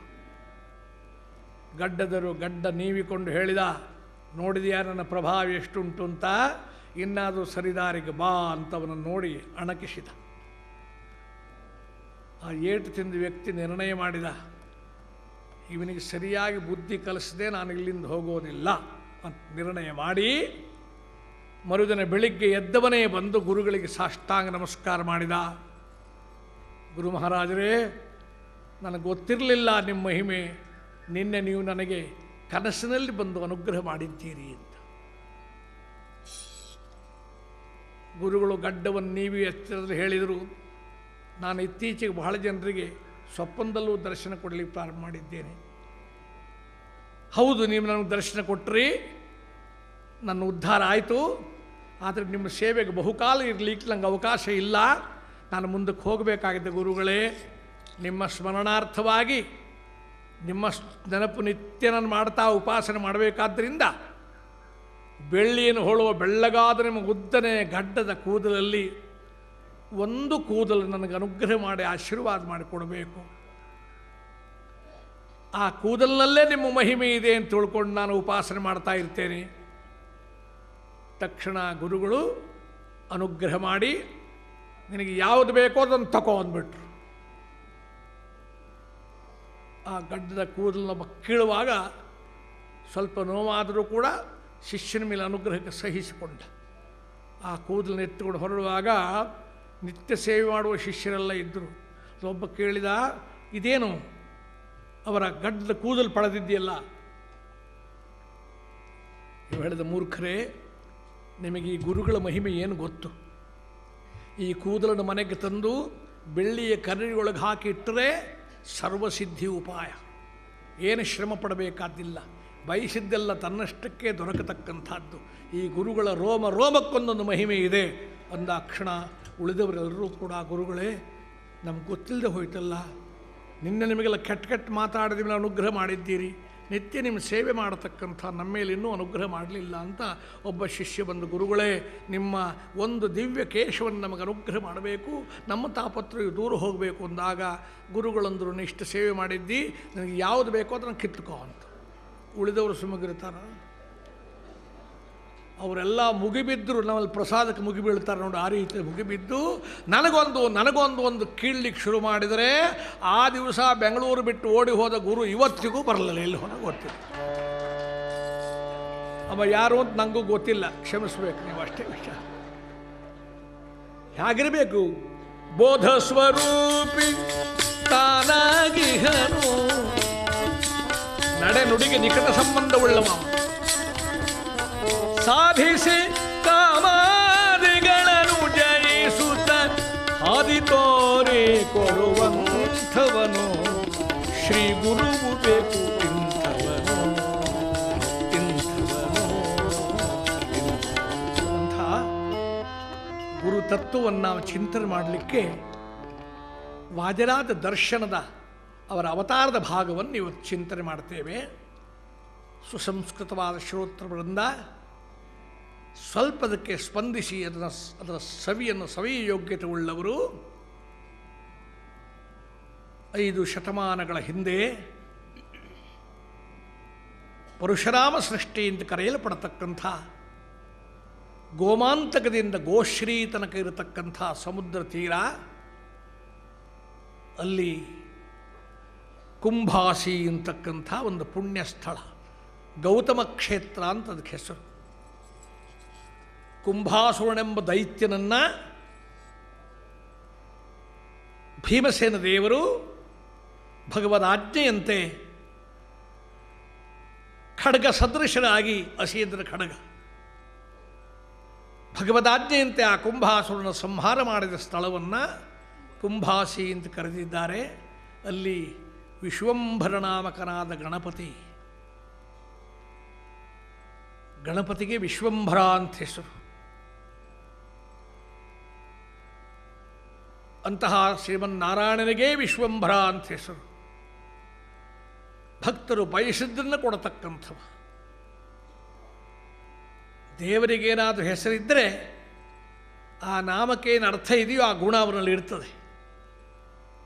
ಗಡ್ಡದರು ಗಡ್ಡ ನೀವಿಕೊಂಡು ಹೇಳಿದ, ನೋಡಿದೆಯಾ ನನ್ನ ಪ್ರಭಾವ ಎಷ್ಟುಂಟು ಅಂತ, ಇನ್ನಾದರೂ ಸರಿದಾರಿಗೆ ಬಾ ಅಂತವನನ್ನು ನೋಡಿ ಅಣಕಿಸಿದ. ಆ ಏಟು ತಿಂದ ವ್ಯಕ್ತಿ ನಿರ್ಣಯ ಮಾಡಿದ, ಇವನಿಗೆ ಸರಿಯಾಗಿ ಬುದ್ಧಿ ಕಲಿಸದೆ ನಾನು ಇಲ್ಲಿಂದ ಹೋಗೋದಿಲ್ಲ ಅಂತ ನಿರ್ಣಯ ಮಾಡಿ ಮರುದಿನ ಬೆಳಿಗ್ಗೆ ಎದ್ದವನೇ ಬಂದು ಗುರುಗಳಿಗೆ ಸಾಷ್ಟಾಂಗ ನಮಸ್ಕಾರ ಮಾಡಿದ. ಗುರು ಮಹಾರಾಜರೇ, ನನಗೆ ಗೊತ್ತಿರಲಿಲ್ಲ ನಿಮ್ಮ ಮಹಿಮೆ, ನಿನ್ನೆ ನೀವು ನನಗೆ ಕನಸಿನಲ್ಲಿ ಬಂದು ಅನುಗ್ರಹ ಮಾಡಿದ್ದೀರಿ ಅಂತ. ಗುರುಗಳು ಗಡ್ಡವನ್ನು ನೀವಿ ಎತ್ತರದಲ್ಲಿ ಹೇಳಿದರು, ನಾನು ಇತ್ತೀಚೆಗೆ ಬಹಳ ಜನರಿಗೆ ಸ್ವಪ್ನದಲ್ಲೂ ದರ್ಶನ ಕೊಡಲಿಕ್ಕೆ ಪ್ರಾರಂಭ ಮಾಡಿದ್ದೇನೆ. ಹೌದು, ನೀವು ನನಗೆ ದರ್ಶನ ಕೊಟ್ಟರಿ, ನನ್ನ ಉದ್ಧಾರ ಆಯಿತು. ಆದರೆ ನಿಮ್ಮ ಸೇವೆಗೆ ಬಹುಕಾಲ ಇರಲಿಕ್ಕೆ ನಂಗೆ ಅವಕಾಶ ಇಲ್ಲ. ನಾನು ಮುಂದಕ್ಕೆ ಹೋಗಬೇಕಾಗಿದೆ ಗುರುಗಳೇ. ನಿಮ್ಮ ಸ್ಮರಣಾರ್ಥವಾಗಿ ನಿಮ್ಮ ನೆನಪು ನಿತ್ಯ ನಾನು ಮಾಡ್ತಾ ಉಪಾಸನೆ ಮಾಡಬೇಕಾದ್ದರಿಂದ ಬೆಳ್ಳಿಯನ್ನು ಹೊಳುವ ಬೆಳ್ಳಗಾದ ನಿಮ್ಮ ಉದ್ದನೆ ಗಡ್ಡದ ಕೂದಲಲ್ಲಿ ಒಂದು ಕೂದಲು ನನಗೆ ಅನುಗ್ರಹ ಮಾಡಿ ಆಶೀರ್ವಾದ ಮಾಡಿಕೊಡಬೇಕು. ಆ ಕೂದಲಿನಲ್ಲೇ ನಿಮ್ಮ ಮಹಿಮೆ ಇದೆ ಅಂತ ತಿಳ್ಕೊಂಡು ನಾನು ಉಪಾಸನೆ ಮಾಡ್ತಾ ಇರ್ತೇನೆ. ತಕ್ಷಣ ಗುರುಗಳು ಅನುಗ್ರಹ ಮಾಡಿ ನಿನಗೆ ಯಾವುದು ಬೇಕೋ ಅದನ್ನು ತಗೋ ಅಂದ್ಬಿಟ್ರು. ಆ ಗಡ್ಡದ ಕೂದಲನ್ನು ಕೀಳುವಾಗ ಸ್ವಲ್ಪ ನೋವಾದರೂ ಕೂಡ ಶಿಷ್ಯನ ಮೇಲೆ ಅನುಗ್ರಹಕ್ಕೆ ಸಹಿಸಿಕೊಂಡ. ಆ ಕೂದಲನ್ನು ಎತ್ತುಕೊಂಡು ಹೊರಡುವಾಗ ನಿತ್ಯ ಸೇವೆ ಮಾಡುವ ಶಿಷ್ಯರೆಲ್ಲ ಇದ್ದರು. ಒಬ್ಬ ಕೇಳಿದ, ಇದೇನು ಅವರ ಗಡ್ಡದ ಕೂದಲು ಪಡೆದಿದೆಯಲ್ಲ? ನೀವು ಹೇಳಿದ, ಮೂರ್ಖರೇ, ನಿಮಗೆ ಈ ಗುರುಗಳ ಮಹಿಮೆ ಏನು ಗೊತ್ತು? ಈ ಕೂದಲನ್ನು ಮನೆಗೆ ತಂದು ಬೆಳ್ಳಿಯ ಕರಡಿಯೊಳಗೆ ಹಾಕಿ ಇಟ್ಟರೆ ಸರ್ವಸಿದ್ಧಿ ಉಪಾಯ. ಏನು ಶ್ರಮ ಪಡಬೇಕಾದಿಲ್ಲ. ಬಯಸಿದ್ದೆಲ್ಲ ತನ್ನಷ್ಟಕ್ಕೆ ದೊರಕತಕ್ಕಂಥದ್ದು. ಈ ಗುರುಗಳ ರೋಮ ರೋಮಕ್ಕೊಂದೊಂದು ಮಹಿಮೆ ಇದೆ ಅಂದಾಕ್ಷಣ ಉಳಿದವರೆಲ್ಲರೂ ಕೂಡ ಗುರುಗಳೇ ನಮ್ಗೆ ಗೊತ್ತಿಲ್ಲದೆ ಹೋಯ್ತಲ್ಲ, ನಿನ್ನೆ ನಿಮಗೆಲ್ಲ ಕೆಟ್ಟ ಮಾತಾಡಿದ ಮೇಲೆ ಅನುಗ್ರಹ ಮಾಡಿದ್ದೀರಿ, ನಿತ್ಯ ನಿಮ್ಮ ಸೇವೆ ಮಾಡತಕ್ಕಂಥ ನಮ್ಮ ಮೇಲೆ ಇನ್ನೂ ಅನುಗ್ರಹ ಮಾಡಲಿಲ್ಲ ಅಂತ ಒಬ್ಬ ಶಿಷ್ಯ ಬಂದು, ಗುರುಗಳೇ ನಿಮ್ಮ ಒಂದು ದಿವ್ಯ ಕೇಶವನ್ನು ನಮಗೆ ಅನುಗ್ರಹ ಮಾಡಬೇಕು, ನಮ್ಮ ತಾಪತ್ರಯು ದೂರ ಹೋಗಬೇಕು ಅಂದಾಗ ಗುರುಗಳಂದರು, ಇಷ್ಟು ಸೇವೆ ಮಾಡಿದ್ದಿ, ನನಗೆ ಯಾವುದು ಬೇಕೋ ಅದನ್ನು ಕಿತ್ಕೋ ಅಂತ. ಉಳಿದವರು ಸುಮಗಿರ್ತಾರ? ಅವರೆಲ್ಲ ಮುಗಿಬಿದ್ದರು. ನಮ್ಮಲ್ಲಿ ಪ್ರಸಾದಕ್ಕೆ ಮುಗಿಬೀಳ್ತಾರೆ ನೋಡಿ, ಆ ರೀತಿ ಮುಗಿಬಿದ್ದು ನನಗೊಂದು ಕೀಳ್ಲಿಕ್ಕೆ ಶುರು ಮಾಡಿದರೆ ಆ ದಿವಸ ಬೆಂಗಳೂರು ಬಿಟ್ಟು ಓಡಿ ಹೋದ ಗುರು ಇವತ್ತಿಗೂ ಬರಲಿಲ್ಲ, ಎಲ್ಲಿ ಹೋದ ಗೊತ್ತಿಲ್ಲ. ಅವ ಯಾರು ಅಂತ ನನಗೂ ಗೊತ್ತಿಲ್ಲ, ಕ್ಷಮಿಸ್ಬೇಕು ನೀವು, ಅಷ್ಟೇ ವಿಷಯ. ಹೇಗಿರಬೇಕು? ಬೋಧ ಸ್ವರೂಪಿ ತಾನಾಗಿಹನು, ನಡೆ ನುಡಿಗೆ ನಿಕಟ ಸಂಬಂಧವುಳ್ಳವ, ಸಾಧಿಸಿ ಕಾಮಾದಿಗಳನ್ನು ಜಯಿಸುತ್ತ ಹಾದಿ ತೋರಿ ಕೊಡುವಂಥವನು ಶ್ರೀ ಗುರುವು ಬೇಕು ಇಂಥವನು ಅಂಥ ಗುರು ತತ್ವವನ್ನು ನಾವು ಚಿಂತನೆ ಮಾಡಲಿಕ್ಕೆ ವಾಜರಾಜ ದರ್ಶನದ ಅವರ ಅವತಾರದ ಭಾಗವನ್ನು ಇವತ್ತು ಚಿಂತನೆ ಮಾಡ್ತೇವೆ. ಸುಸಂಸ್ಕೃತವಾದ ಶ್ರೋತೃವೃಂದ ಸ್ವಲ್ಪದಕ್ಕೆ ಸ್ಪಂದಿಸಿ ಅದರ ಸವಿಯನ್ನು ಸವಿಯ ಯೋಗ್ಯತೆ ಉಳ್ಳವರು 5 ಶತಮಾನಗಳ ಹಿಂದೆ ಪರಶುರಾಮ ಸೃಷ್ಟಿ ಎಂದು ಕರೆಯಲ್ಪಡತಕ್ಕಂಥ ಗೋಮಾಂತಕದಿಂದ ಗೋಶ್ರೀ ತನಕ ಇರತಕ್ಕಂಥ ಸಮುದ್ರ ತೀರ, ಅಲ್ಲಿ ಕುಂಭಾಸಿ ಅಂತಕ್ಕಂಥ ಒಂದು ಪುಣ್ಯ ಸ್ಥಳ, ಗೌತಮ ಕ್ಷೇತ್ರ ಅಂತ ಅದಕ್ಕೆ ಹೆಸರು. ಕುಂಭಾಸುರನೆಂಬ ದೈತ್ಯನನ್ನು ಭೀಮಸೇನ ದೇವರು ಭಗವದಾಜ್ಞೆಯಂತೆ ಖಡ್ಗ ಸದೃಶರಾಗಿ ಅಸೀದ್ರ ಖಡ್ಗ ಭಗವದಾಜ್ಞೆಯಂತೆ ಆ ಕುಂಭಾಸುರನ ಸಂಹಾರ ಮಾಡಿದ ಸ್ಥಳವನ್ನು ಕುಂಭಾಸಿ ಅಂತ ಕರೆದಿದ್ದಾರೆ. ಅಲ್ಲಿ ವಿಶ್ವಂಭರ ನಾಮಕನಾದ ಗಣಪತಿಗೆ ವಿಶ್ವಂಭರ ಅಂತ ಹೆಸರು. ಅಂತಹ ಶ್ರೀಮನ್ನಾರಾಯಣನಿಗೆ ವಿಶ್ವಂಭರ ಅಂತ ಹೆಸರು. ಭಕ್ತರು ಬಯಸಿದ್ದನ್ನು ಕೊಡತಕ್ಕಂಥವ. ದೇವರಿಗೇನಾದರೂ ಹೆಸರಿದ್ದರೆ ಆ ನಾಮಕ್ಕೇನು ಅರ್ಥ ಇದೆಯೋ ಆ ಗುಣ ಅವರಲ್ಲಿ ಇರ್ತದೆ.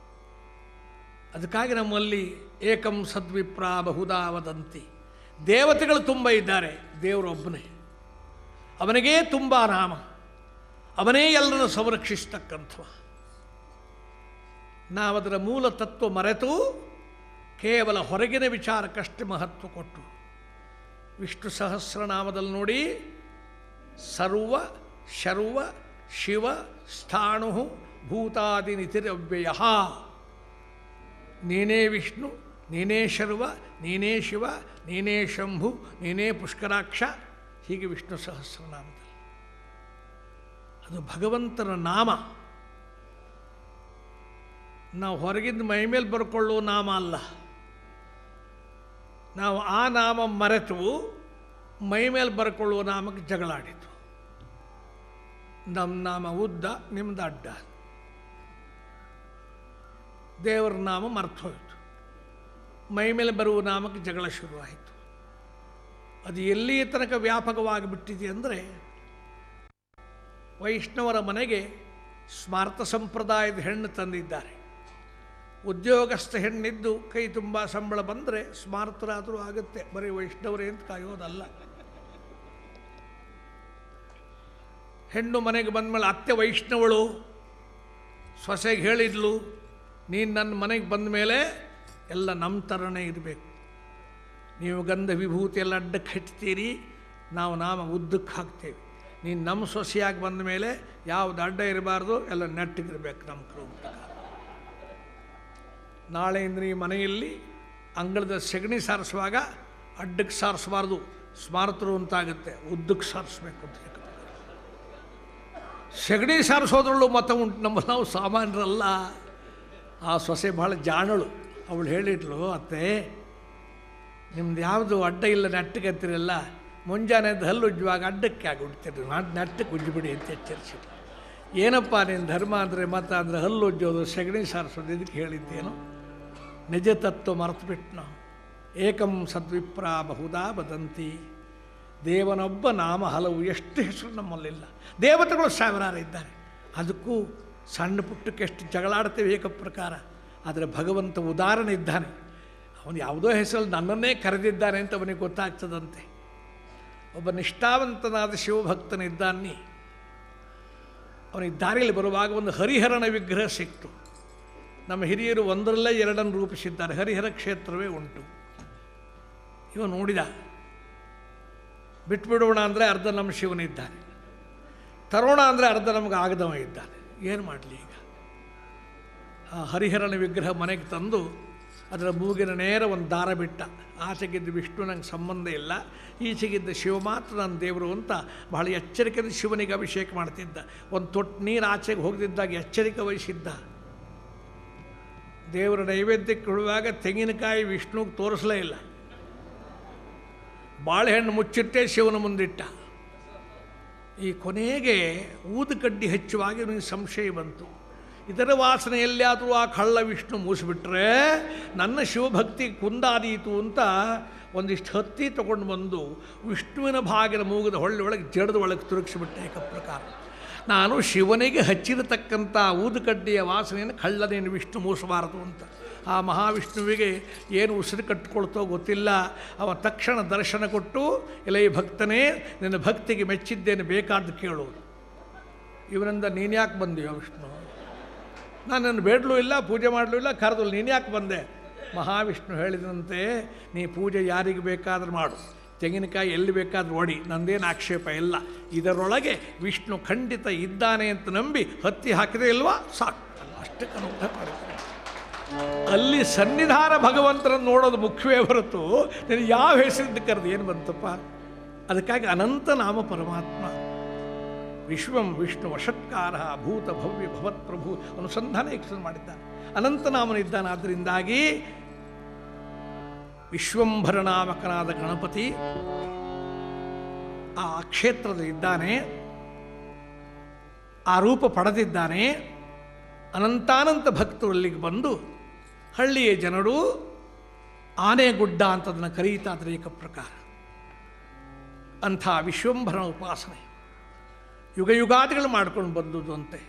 ಅದಕ್ಕಾಗಿ ನಮ್ಮಲ್ಲಿ ಏಕಂ ಸದ್ವಿಪ್ರ ಬಹುಧಾ ವದಂತಿ, ದೇವತೆಗಳು ತುಂಬ ಇದ್ದಾರೆ, ದೇವರೊಬ್ಬನೇ, ಅವನಿಗೇ ತುಂಬ ನಾಮ, ಅವನೇ ಎಲ್ಲರನ್ನು ಸಂರಕ್ಷಿಸ್ತಕ್ಕಂಥವ. ನಾವದರ ಮೂಲ ತತ್ವ ಮರೆತು ಕೇವಲ ಹೊರಗಿನ ವಿಚಾರಕ್ಕಷ್ಟೇ ಮಹತ್ವ ಕೊಟ್ಟು, ವಿಷ್ಣು ಸಹಸ್ರನಾಮದಲ್ಲಿ ನೋಡಿ, ಸರ್ವ ಶರ್ವ ಶಿವ ಸ್ಥಾಣು ಭೂತಾದಿ ನಿತಿರವ್ಯಯ, ನೀನೇ ವಿಷ್ಣು, ನೀನೇ ಶರ್ವ, ನೀನೇ ಶಿವ, ನೀನೇ ಶಂಭು, ನೀನೇ ಪುಷ್ಕರಾಕ್ಷ, ಹೀಗೆ ವಿಷ್ಣು ಸಹಸ್ರನಾಮದಲ್ಲಿ. ಅದು ಭಗವಂತನ ನಾಮ. ನಾವು ಹೊರಗಿಂದ ಮೈಮೇಲೆ ಬರ್ಕೊಳ್ಳುವ ನಾಮ ಅಲ್ಲ. ನಾವು ಆ ನಾಮ ಮರೆತು ಮೈಮೇಲೆ ಬರ್ಕೊಳ್ಳುವ ನಾಮಕ್ಕೆ ಜಗಳಾಡಿತು. ನಮ್ಮ ನಾಮ ಉದ್ದ, ನಿಮ್ದು ಅಡ್ಡ. ದೇವರ ನಾಮ ಮರೆತು ಹೋಯಿತು, ಮೈಮೇಲೆ ಬರುವ ನಾಮಕ್ಕೆ ಜಗಳ ಶುರುವಾಯಿತು. ಅದು ಎಲ್ಲಿಯ ತನಕ ವ್ಯಾಪಕವಾಗಿಬಿಟ್ಟಿದೆ ಅಂದರೆ, ವೈಷ್ಣವರ ಮನೆಗೆ ಸ್ಮಾರ್ತ ಸಂಪ್ರದಾಯದ ಹೆಣ್ಣು ತಂದಿದ್ದಾರೆ. ಉದ್ಯೋಗಸ್ಥ ಹೆಣ್ಣಿದ್ದು ಕೈ ತುಂಬ ಸಂಬಳ ಬಂದರೆ ಸ್ಮಾರ್ತರಾದರೂ ಆಗುತ್ತೆ, ಬರೀ ವೈಷ್ಣವರೇ ಅಂತ ಕಾಯೋದಲ್ಲ. ಹೆಣ್ಣು ಮನೆಗೆ ಬಂದಮೇಲೆ ಅತ್ತೆ ವೈಷ್ಣವಳು ಸೊಸೆಗೆ ಹೇಳಿದ್ಲು, ನೀನು ನನ್ನ ಮನೆಗೆ ಬಂದ ಮೇಲೆ ಎಲ್ಲ ನಮ್ಮ ಥರನೇ ಇರಬೇಕು, ನೀವು ಗಂಧ ವಿಭೂತಿ ಎಲ್ಲ ಅಡ್ಡಕ್ಕೆ ಹಚ್ತೀರಿ, ನಾವು ನಾಮ ಉದ್ದಕ್ಕೆ ಹಾಕ್ತೇವೆ, ನೀನು ನಮ್ಮ ಸೊಸೆಯಾಗಿ ಬಂದ ಮೇಲೆ ಯಾವುದು ಅಡ್ಡ ಇರಬಾರ್ದು, ಎಲ್ಲ ನೆಟ್ಟಿಗಿರ್ಬೇಕು ನಮ್ಮ ಕ್ರಮ ಪ್ರಕಾರ. ನಾಳೆಯಿಂದ ಈ ಮನೆಯಲ್ಲಿ ಅಂಗಳದ ಸೆಗಣಿ ಸಾರಿಸುವಾಗ ಅಡ್ಡಕ್ಕೆ ಸಾರಿಸಬಾರ್ದು, ಸ್ಮಾರ್ತರು ಅಂತಾಗುತ್ತೆ, ಉದ್ದಕ್ಕೆ ಸಾರಿಸ್ಬೇಕು ಅಂತ. ಸೆಗಣಿ ಸಾರಿಸೋದ್ರಲ್ಲೂ ಮತ ಉಂಟು. ನಾವು ಸಾಮಾನ್ಯರಲ್ಲ. ಆ ಸೊಸೆ ಭಾಳ ಜಾಣಳು. ಅವಳು ಹೇಳಿಟ್ಲು, ಅತ್ತೆ ನಿಮ್ದು ಯಾವುದು ಅಡ್ಡ ಇಲ್ಲ ನೆಟ್ಟಗೆ ಹತ್ತಿರಲ್ಲ, ಮುಂಜಾನೆದ್ದು ಹಲ್ಲು ಉಜ್ಜುವಾಗ ಅಡ್ಡಕ್ಕೆ ಆಗಿಬಿಡ್ತೀರಿ, ನೆಟ್ಟಕ್ಕೆ ಉಜ್ಜಿಬಿಡಿ ಅಂತ ಎಚ್ಚರಿಸಿ. ಏನಪ್ಪ ನೀನು ಧರ್ಮ ಅಂದರೆ ಮತ ಅಂದರೆ ಹಲ್ಲು ಉಜ್ಜೋದು, ಸೆಗಣಿ ಸಾರಿಸೋದು, ಇದಕ್ಕೆ ಹೇಳಿದ್ದೇನು? ನಿಜ ತತ್ವ ಮರೆತು ಬಿಟ್ಟು ಏಕಂ ಸದ್ವಿಪ್ರ ಬಹುದಾ ವದಂತಿ. ದೇವನೊಬ್ಬ ನಾಮ ಹಲವು, ಎಷ್ಟು ಹೆಸರು ನಮ್ಮಲ್ಲಿಲ್ಲ. ದೇವತೆಗಳು ಸಾವಿರಾರು ಇದ್ದಾರೆ, ಅದಕ್ಕೂ ಸಣ್ಣ ಪುಟ್ಟಕ್ಕೆ ಎಷ್ಟು ಜಗಳಾಡ್ತೇವೆ ಏಕ ಪ್ರಕಾರ. ಆದರೆ ಭಗವಂತ ಉದಾಹರಣೆ ಇದ್ದಾನೆ, ಅವನು ಯಾವುದೋ ಹೆಸರಲ್ಲಿ ನನ್ನನ್ನೇ ಕರೆದಿದ್ದಾನೆ ಅಂತ ಅವನಿಗೆ ಗೊತ್ತಾಗ್ತದಂತೆ. ಒಬ್ಬ ನಿಷ್ಠಾವಂತನಾದ ಶಿವಭಕ್ತನಿದ್ದಾನೆ, ಅವನಿಗೆ ದಾರಿಯಲ್ಲಿ ಬರುವಾಗ ಒಂದು ಹರಿಹರನ ವಿಗ್ರಹ ಸಿಕ್ತು. ನಮ್ಮ ಹಿರಿಯರು ಒಂದರಲ್ಲೇ ಎರಡನ್ನು ರೂಪಿಸಿದ್ದಾರೆ, ಹರಿಹರ ಕ್ಷೇತ್ರವೇ ಉಂಟು. ಇವ ನೋಡಿದ, ಬಿಟ್ಬಿಡೋಣ ಅಂದರೆ ಅರ್ಧ ನಮ್ಮ ಶಿವನಿದ್ದಾನೆ, ತರೋಣ ಅಂದರೆ ಅರ್ಧ ನಮಗೆ ಆಗದವ ಇದ್ದಾನೆ. ಏನು ಮಾಡಲಿ ಈಗ? ಆ ಹರಿಹರನ ವಿಗ್ರಹ ಮನೆಗೆ ತಂದು ಅದರ ಮೂಗಿನ ನೇರ ಒಂದು ದಾರ ಬಿಟ್ಟ. ಆಚೆಗಿದ್ದ ವಿಷ್ಣು ನಂಗೆ ಸಂಬಂಧ ಇಲ್ಲ, ಈಚೆಗಿದ್ದ ಶಿವ ಮಾತ್ರ ನನ್ನ ದೇವರು ಅಂತ ಬಹಳ ಎಚ್ಚರಿಕೆಯಿಂದ ಶಿವನಿಗೆ ಅಭಿಷೇಕ ಮಾಡ್ತಿದ್ದ. ಒಂದು ತೊಟ್ಟು ನೀರು ಆಚೆಗೆ ಹೋಗದಿದ್ದಾಗ ಎಚ್ಚರಿಕೆ ವಹಿಸಿದ್ದ. ದೇವರ ನೈವೇದ್ಯಕ್ಕೆ ಕೊಡುವಾಗ ತೆಂಗಿನಕಾಯಿ ವಿಷ್ಣುಗೆ ತೋರಿಸಲೇ ಇಲ್ಲ, ಬಾಳೆಹಣ್ಣು ಮುಚ್ಚಿಟ್ಟೆ ಶಿವನ ಮುಂದಿಟ್ಟ. ಈ ಕೊನೆಗೆ ಊದು ಕಡ್ಡಿ ಹಚ್ಚುವಾಗ ಇವನಿಗೆ ಸಂಶಯ ಬಂತು, ಇದರ ವಾಸನೆ ಎಲ್ಲಿಯಾದರೂ ಆ ಕಳ್ಳ ವಿಷ್ಣು ಮೂಸಿಬಿಟ್ರೆ ನನ್ನ ಶಿವಭಕ್ತಿ ಕುಂದಾದೀತು ಅಂತ ಒಂದಿಷ್ಟು ಹತ್ತಿ ತಗೊಂಡು ಬಂದು ವಿಷ್ಣುವಿನ ಭಾಗಿನ ಮೂಗದ ಹೊಳ್ಳಿ ಒಳಗೆ ಜಡದ ಒಳಗೆ ತುರುಗಿಸಿಬಿಟ್ಟೆ. ಏಕ ಪ್ರಕಾರ ನಾನು ಶಿವನಿಗೆ ಹಚ್ಚಿರತಕ್ಕಂಥ ಊದುಕಡ್ಡಿಯ ವಾಸನೆಯನ್ನು ಕಳ್ಳನೇನು ವಿಷ್ಣು ಮೂಸಬಾರದು ಅಂತ. ಆ ಮಹಾವಿಷ್ಣುವಿಗೆ ಏನು ಉಸಿರು ಕಟ್ಟಿಕೊಳ್ತೋ ಗೊತ್ತಿಲ್ಲ. ಅವ ತಕ್ಷಣ ದರ್ಶನ ಕೊಟ್ಟು, ಎಲೈ ಭಕ್ತನೇ, ನಿನ್ನ ಭಕ್ತಿಗೆ ಮೆಚ್ಚಿದ್ದೇನೆ, ಬೇಕಾದ್ದು ಕೇಳೋದು. ಇವನಿಂದ ನೀನು ಯಾಕೆ ಬಂದೆಯೋ ವಿಷ್ಣು? ನಾನು ನನ್ನ ಬೇಡಲೂ ಇಲ್ಲ, ಪೂಜೆ ಮಾಡಲೂ ಇಲ್ಲ, ಕರೆದಲ್ಲ, ನೀನು ಯಾಕೆ ಬಂದೆ? ಮಹಾವಿಷ್ಣು ಹೇಳಿದಂತೆ, ನೀ ಪೂಜೆ ಯಾರಿಗೆ ಬೇಕಾದ್ರೂ ಮಾಡು, ತೆಂಗಿನಕಾಯಿ ಎಲ್ಲಿ ಬೇಕಾದ್ರೂ ಒಡಿ, ನಂದೇನು ಆಕ್ಷೇಪ ಇಲ್ಲ. ಇದರೊಳಗೆ ವಿಷ್ಣು ಖಂಡಿತ ಇದ್ದಾನೆ ಅಂತ ನಂಬಿ ಹತ್ತಿ ಹಾಕಿದೆ ಇಲ್ವಾ, ಸಾಕು, ಅಷ್ಟಕ್ಕೆ ಅನುಗ್ರಹ ಮಾಡ್ತಾರೆ. ಅಲ್ಲಿ ಸನ್ನಿಧಾನ ಭಗವಂತನನ್ನು ನೋಡೋದು ಮುಖ್ಯವೇ ಹೊರತು ನೀನು ಯಾವ ಹೆಸರಿಂದ ಕರೆದು ಏನು ಬಂತಪ್ಪ? ಅದಕ್ಕಾಗಿ ಅನಂತ ನಾಮ ಪರಮಾತ್ಮ ವಿಶ್ವಂ ವಿಷ್ಣು ವಷಟ್ಕಾರ ಭೂತ ಭವ್ಯ ಭವತ್ ಪ್ರಭು ಅನುಸಂಧಾನ ಎಕ್ಸ್ಪ್ಲೇನ್ ಮಾಡಿದ್ದಾನೆ. ಅನಂತನಾಮನಿದ್ದಾನೆ. ಆದ್ದರಿಂದಾಗಿ ವಿಶ್ವಂಭರ ನಾಮಕನಾದ ಗಣಪತಿ ಆ ಕ್ಷೇತ್ರದಲ್ಲಿದ್ದಾನೆ, ಆ ರೂಪ ಪಡೆದಿದ್ದಾನೆ. ಅನಂತಾನಂತ ಭಕ್ತರು ಅಲ್ಲಿಗೆ ಬಂದು ಹಳ್ಳಿಯ ಜನರು ಆನೆಗುಡ್ಡ ಅಂತದನ್ನು ಕರೀತಾದ್ರೆ ಏಕ ಪ್ರಕಾರ. ಅಂಥ ವಿಶ್ವಂಭರನ ಉಪಾಸನೆ ಯುಗ ಯುಗಾದಿಗಳು ಮಾಡ್ಕೊಂಡು ಬಂದುದು ಅಂತೆ.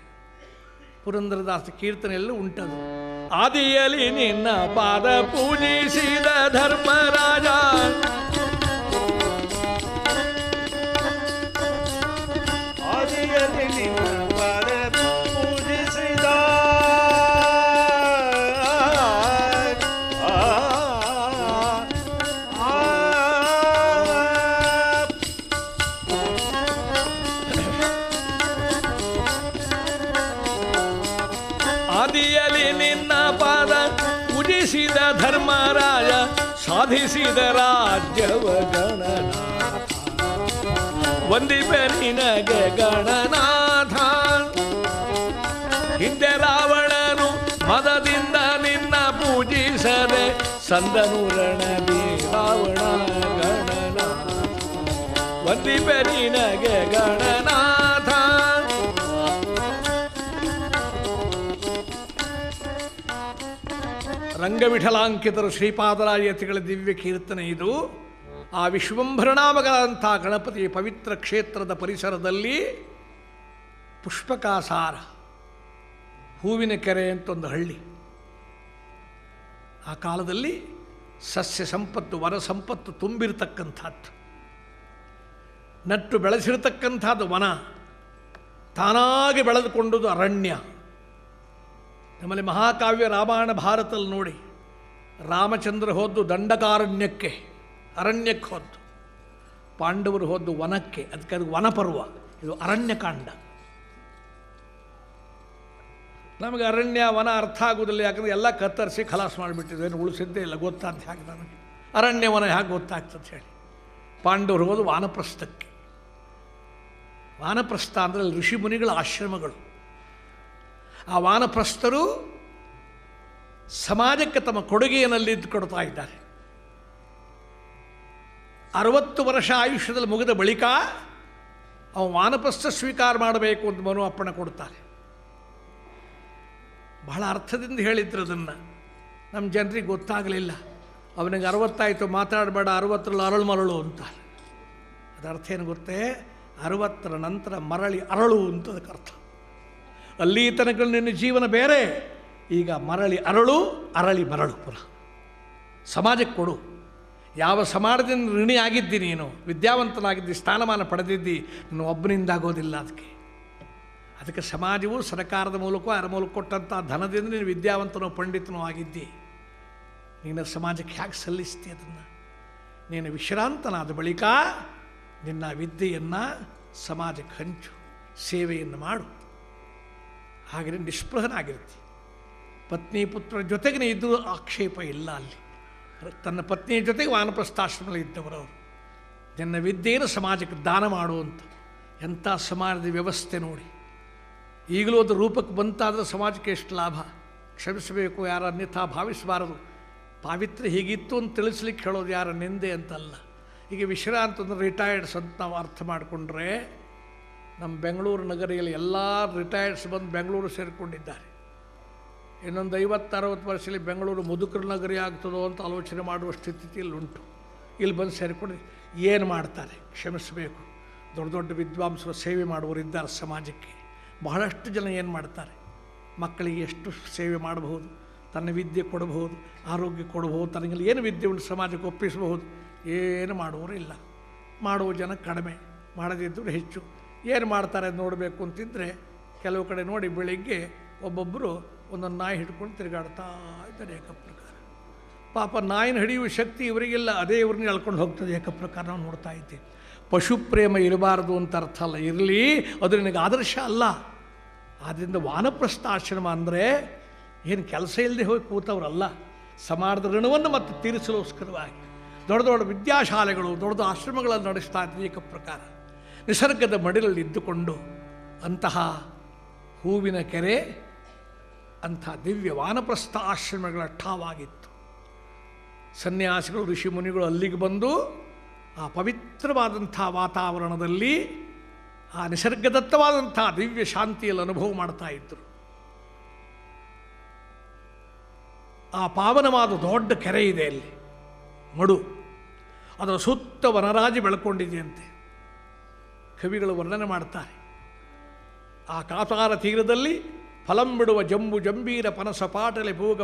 ಪುರಂದರದಾಸ ಕೀರ್ತನೆಯಲ್ಲೂ ಉಂಟದು. ಆದಿಯಲ್ಲಿ ನಿನ್ನ ಪಾದ ಪೂಜಿಸಿದ ಧರ್ಮರಾಜ, ಆದಿಯಲ್ಲಿ ನಿನ್ನ ಪಾದ ಪೂಜಿಸಿದ ಆದಿಯಲ್ಲಿ ನಿನ್ನ ಪಾದ ಪೂಜಿಸಿದ ಧರ್ಮರಾಜ, ಸಾಧಿಸಿದ ರಾಜ್ಯವ ಗಣನಾಥ, ವಂದಿಪೆ ನಿನಗೆ ಗಣನಾಥ. ಹಿಂದೆ ರಾವಣನು ಮದದಿಂದ ನಿನ್ನ ಪೂಜಿಸದೆ ಸಂದನು ರಣದಿ ರಾವಣ ಗಣನಾಥ, ವಂದಿಪೆ ನಿನಗೆ ಗಣನಾಥ. ರಂಗವಿಠಲಾಂಕಿತರು ಶ್ರೀಪಾದರಾಯತಿಗಳ ದಿವ್ಯ ಕೀರ್ತನೆ ಇದು. ಆ ವಿಶ್ವಂಭರನಾಮಗಳಂಥ ಗಣಪತಿಯ ಪವಿತ್ರ ಕ್ಷೇತ್ರದ ಪರಿಸರದಲ್ಲಿ ಪುಷ್ಪಕಾಸಾರ, ಹೂವಿನ ಕೆರೆ ಅಂತ ಒಂದು ಹಳ್ಳಿ. ಆ ಕಾಲದಲ್ಲಿ ಸಸ್ಯ ಸಂಪತ್ತು, ವನ ಸಂಪತ್ತು ತುಂಬಿರತಕ್ಕಂಥದ್ದು, ನಟ್ಟು ಬೆಳೆಸಿರತಕ್ಕಂಥದ್ದು ವನ, ತಾನಾಗಿ ಬೆಳೆದುಕೊಂಡುದು ಅರಣ್ಯ. ನಮ್ಮಲ್ಲಿ ಮಹಾಕಾವ್ಯ ರಾಮಾಯಣ ಭಾರತದಲ್ಲಿ ನೋಡಿ, ರಾಮಚಂದ್ರ ಹೋದ್ದು ದಂಡಕಾರಣ್ಯಕ್ಕೆ, ಅರಣ್ಯಕ್ಕೆ ಹೋದ್ದು, ಪಾಂಡವರು ಹೋದ್ದು ವನಕ್ಕೆ, ಅದಕ್ಕೆ ಅದು ವನಪರ್ವ, ಇದು ಅರಣ್ಯಕಾಂಡ. ನಮಗೆ ಅರಣ್ಯ ವನ ಅರ್ಥ ಆಗೋದಿಲ್ಲ, ಯಾಕಂದರೆ ಎಲ್ಲ ಕತ್ತರಿಸಿ ಖಲಾಸ್ ಮಾಡಿಬಿಟ್ಟಿದ್ವಿ, ಏನು ಉಳಿಸಿದ್ದೇ ಇಲ್ಲ. ಗೊತ್ತಾದ ಹಾಗೆ ನಮಗೆ ಅರಣ್ಯವನ ಹೇಗೆ ಗೊತ್ತಾಗ್ತದೆ ಹೇಳಿ. ಪಾಂಡವರು ಹೋದು ವಾನಪ್ರಸ್ಥಕ್ಕೆ. ವಾನಪ್ರಸ್ಥ ಅಂದರೆ ಋಷಿ ಮುನಿಗಳ ಆಶ್ರಮಗಳು. ಆ ವಾನಪ್ರಸ್ಥರು ಸಮಾಜಕ್ಕೆ ತಮ್ಮ ಕೊಡುಗೆಯನ್ನಲ್ಲಿ ಕೊಡ್ತಾ ಇದ್ದಾರೆ. 60 ವರ್ಷ ಆಯುಷ್ಯದಲ್ಲಿ ಮುಗಿದ ಬಳಿಕ ಅವ ವಾನಪ್ರಸ್ಥ ಸ್ವೀಕಾರ ಮಾಡಬೇಕು ಅಂತ ಮನು ಅಪ್ಪಣೆ ಕೊಡ್ತಾರೆ. ಬಹಳ ಅರ್ಥದಿಂದ ಹೇಳಿದ್ರು ಅದನ್ನು. ನಮ್ಮ ಜನರಿಗೆ ಗೊತ್ತಾಗಲಿಲ್ಲ. ಅವನಿಗೆ 60 ಆಯಿತು, ಮಾತಾಡಬೇಡ, 60ರಲ್ಲಿ ಅರಳು ಮರಳು ಅಂತಾರೆ. ಅದರ ಅರ್ಥ ಏನು ಗೊತ್ತೇ? 60ರ ನಂತರ ಮರಳಿ ಅರಳು ಅಂತ ಅದಕ್ಕೆ ಅರ್ಥ. ಅಲ್ಲಿ ತನಕ ನಿನ್ನ ಜೀವನ ಬೇರೆ, ಈಗ ಮರಳಿ ಅರಳು, ಅರಳಿ ಮರಳು ಪುನಃ ಸಮಾಜಕ್ಕೆ ಕೊಡು. ಯಾವ ಸಮಾಜದಿಂದ ಋಣಿ ಆಗಿದ್ದಿ, ನೀನು ವಿದ್ಯಾವಂತನಾಗಿದ್ದಿ, ಸ್ಥಾನಮಾನ ಪಡೆದಿದ್ದಿ, ನೀನು ಒಬ್ಬನಿಂದಾಗೋದಿಲ್ಲ. ಅದಕ್ಕೆ ಸಮಾಜವು ಸರ್ಕಾರದ ಮೂಲಕ ಯಾರ ಮೂಲಕ ಕೊಟ್ಟಂಥ ಧನದಿಂದ ನೀನು ವಿದ್ಯಾವಂತನೋ ಪಂಡಿತನೋ ಆಗಿದ್ದಿ. ನೀನು ಸಮಾಜಕ್ಕೆ ಹೇಗೆ ಸಲ್ಲಿಸ್ತಿ ಅದನ್ನು? ನೀನು ವಿಶ್ರಾಂತನಾದ ಬಳಿಕ ನಿನ್ನ ವಿದ್ಯೆಯನ್ನು ಸಮಾಜಕ್ಕೆ ಹಂಚು, ಸೇವೆಯನ್ನು ಮಾಡು. ಹಾಗೆ ನಿಷ್ಪ್ರಹನಾಗಿರ್ತಿ. ಪತ್ನಿ ಪುತ್ರರ ಜೊತೆಗೆ ನೀ ಇದ್ದು ಆಕ್ಷೇಪ ಇಲ್ಲ. ಅಲ್ಲಿ ತನ್ನ ಪತ್ನಿಯ ಜೊತೆಗೆ ವಾನಪ್ರಸ್ಥಾಶ್ರಮದಲ್ಲಿ ಇದ್ದವರವರು. ನಿನ್ನ ವಿದ್ಯೆಯನ್ನು ಸಮಾಜಕ್ಕೆ ದಾನ ಮಾಡುವಂಥ ಎಂಥ ಸಮಾಜದ ವ್ಯವಸ್ಥೆ ನೋಡಿ. ಈಗಲೂ ಅದು ರೂಪಕ್ಕೆ ಬಂತಾದರೆ ಸಮಾಜಕ್ಕೆ ಎಷ್ಟು ಲಾಭ. ಕ್ಷಮಿಸಬೇಕು, ಯಾರ ಅನ್ಯಥಾ ಭಾವಿಸಬಾರದು. ಪಾವಿತ್ರ್ಯ ಹೀಗಿತ್ತು ಅಂತ ತಿಳಿಸ್ಲಿಕ್ಕೆ ಹೇಳೋದು ಯಾರ ನಿಂದೆ ಅಂತಲ್ಲ. ಈಗ ವಿಶ್ರಾಂತ ಅಂದರೆ ರಿಟೈರ್ಡ್ಸ್ ಅಂತ ನಾವು ಅರ್ಥ ಮಾಡಿಕೊಂಡ್ರೆ, ನಮ್ಮ ಬೆಂಗಳೂರು ನಗರಿಯಲ್ಲಿ ಎಲ್ಲ ರಿಟೈರ್ಡ್ಸ್ ಬಂದು ಬೆಂಗಳೂರು ಸೇರಿಕೊಂಡಿದ್ದಾರೆ. ಇನ್ನೊಂದು 50-60 ವರ್ಷದಲ್ಲಿ ಬೆಂಗಳೂರು ಮುದುಕರ ನಗರಿ ಆಗ್ತದೋ ಅಂತ ಆಲೋಚನೆ ಮಾಡುವ ಸ್ಥಿತಿಯಲ್ಲಿ ಉಂಟು. ಇಲ್ಲಿ ಬಂದು ಸೇರಿಕೊಂಡು ಏನು ಮಾಡ್ತಾರೆ? ಕ್ಷಮಿಸಬೇಕು, ದೊಡ್ಡ ದೊಡ್ಡ ವಿದ್ವಾಂಸರು ಸೇವೆ ಮಾಡುವವರು ಇದ್ದಾರೆ ಸಮಾಜಕ್ಕೆ. ಬಹಳಷ್ಟು ಜನ ಏನು ಮಾಡ್ತಾರೆ? ಮಕ್ಕಳಿಗೆ ಎಷ್ಟು ಸೇವೆ ಮಾಡಬಹುದು, ತನ್ನ ವಿದ್ಯೆ ಕೊಡಬಹುದು, ಆರೋಗ್ಯ ಕೊಡಬಹುದು, ತನಗೆ ಏನು ವಿದ್ಯೆ ಉಂಟು ಸಮಾಜಕ್ಕೆ ಒಪ್ಪಿಸಬಹುದು. ಏನು ಮಾಡುವವರು ಇಲ್ಲ. ಮಾಡುವ ಜನ ಕಡಿಮೆ, ಮಾಡದಿದ್ದರೂ ಹೆಚ್ಚು. ಏನು ಮಾಡ್ತಾರೆ ನೋಡಬೇಕು ಅಂತಿದ್ದರೆ, ಕೆಲವು ಕಡೆ ನೋಡಿ ಬೆಳಿಗ್ಗೆ ಒಬ್ಬೊಬ್ಬರು ಒಂದೊಂದು ನಾಯಿ ಹಿಡ್ಕೊಂಡು ತಿರುಗಾಡ್ತಾ ಇದ್ದಾರೆ ಏಕಪ್ರಕಾರ. ಪಾಪ ನಾಯಿನ ಹಿಡಿಯುವ ಶಕ್ತಿ ಇವರಿಗೆಲ್ಲ, ಅದೇ ಇವ್ರನ್ನ ಎಳ್ಕೊಂಡು ಹೋಗ್ತದೆ ಏಕಪ್ರಕಾರ. ನಾವು ನೋಡ್ತಾ ಇದ್ದೀವಿ. ಪಶು ಪ್ರೇಮ ಇರಬಾರ್ದು ಅಂತ ಅರ್ಥ ಅಲ್ಲ, ಇರಲಿ, ಅದು ನಿನಗೆ ಆದರ್ಶ ಅಲ್ಲ. ಆದ್ದರಿಂದ ವಾನಪ್ರಸ್ಥ ಆಶ್ರಮ ಅಂದರೆ ಏನು ಕೆಲಸ ಇಲ್ಲದೆ ಹೋಗಿ ಕೂತವರಲ್ಲ, ಸಮಾಜದ ಋಣವನ್ನು ಮತ್ತು ತೀರಿಸಲೋಸ್ಕರವಾಗಿ ದೊಡ್ಡ ದೊಡ್ಡ ವಿದ್ಯಾಶಾಲೆಗಳು, ದೊಡ್ಡ ಆಶ್ರಮಗಳನ್ನು ನಡೆಸ್ತಾ ಇದ್ದ ಏಕಪ್ರಕಾರ. ನಿಸರ್ಗದ ಮಡಿಲಲ್ಲಿ ಇದ್ದುಕೊಂಡು ಅಂತಹ ಹೂವಿನ ಕೆರೆ, ಅಂಥ ದಿವ್ಯ ವಾನಪ್ರಸ್ಥ ಆಶ್ರಮಗಳ ಠಾವಾಗಿತ್ತು. ಸನ್ಯಾಸಿಗಳು, ಋಷಿ ಮುನಿಗಳು ಅಲ್ಲಿಗೆ ಬಂದು ಆ ಪವಿತ್ರವಾದಂಥ ವಾತಾವರಣದಲ್ಲಿ ಆ ನಿಸರ್ಗದತ್ತವಾದಂಥ ದಿವ್ಯ ಶಾಂತಿಯಲ್ಲಿ ಅನುಭವ ಮಾಡ್ತಾ ಇದ್ದರು. ಆ ಪಾವನವಾದ ದೊಡ್ಡ ಕೆರೆ ಇದೆ ಅಲ್ಲಿ, ಮಡು. ಅದರ ಸುತ್ತ ವನರಾಜಿ ಬೆಳ್ಕೊಂಡಿದೆಯಂತೆ. ಕವಿಗಳು ವರ್ಣನೆ ಮಾಡ್ತಾರೆ. ಆ ಕಾತಾರ ತೀರದಲ್ಲಿ ಫಲಂ ಬಿಡುವ ಜಂಬು ಜಂಬೀರ ಪನಸ ಪಾಟಲೆ ಭೋಗ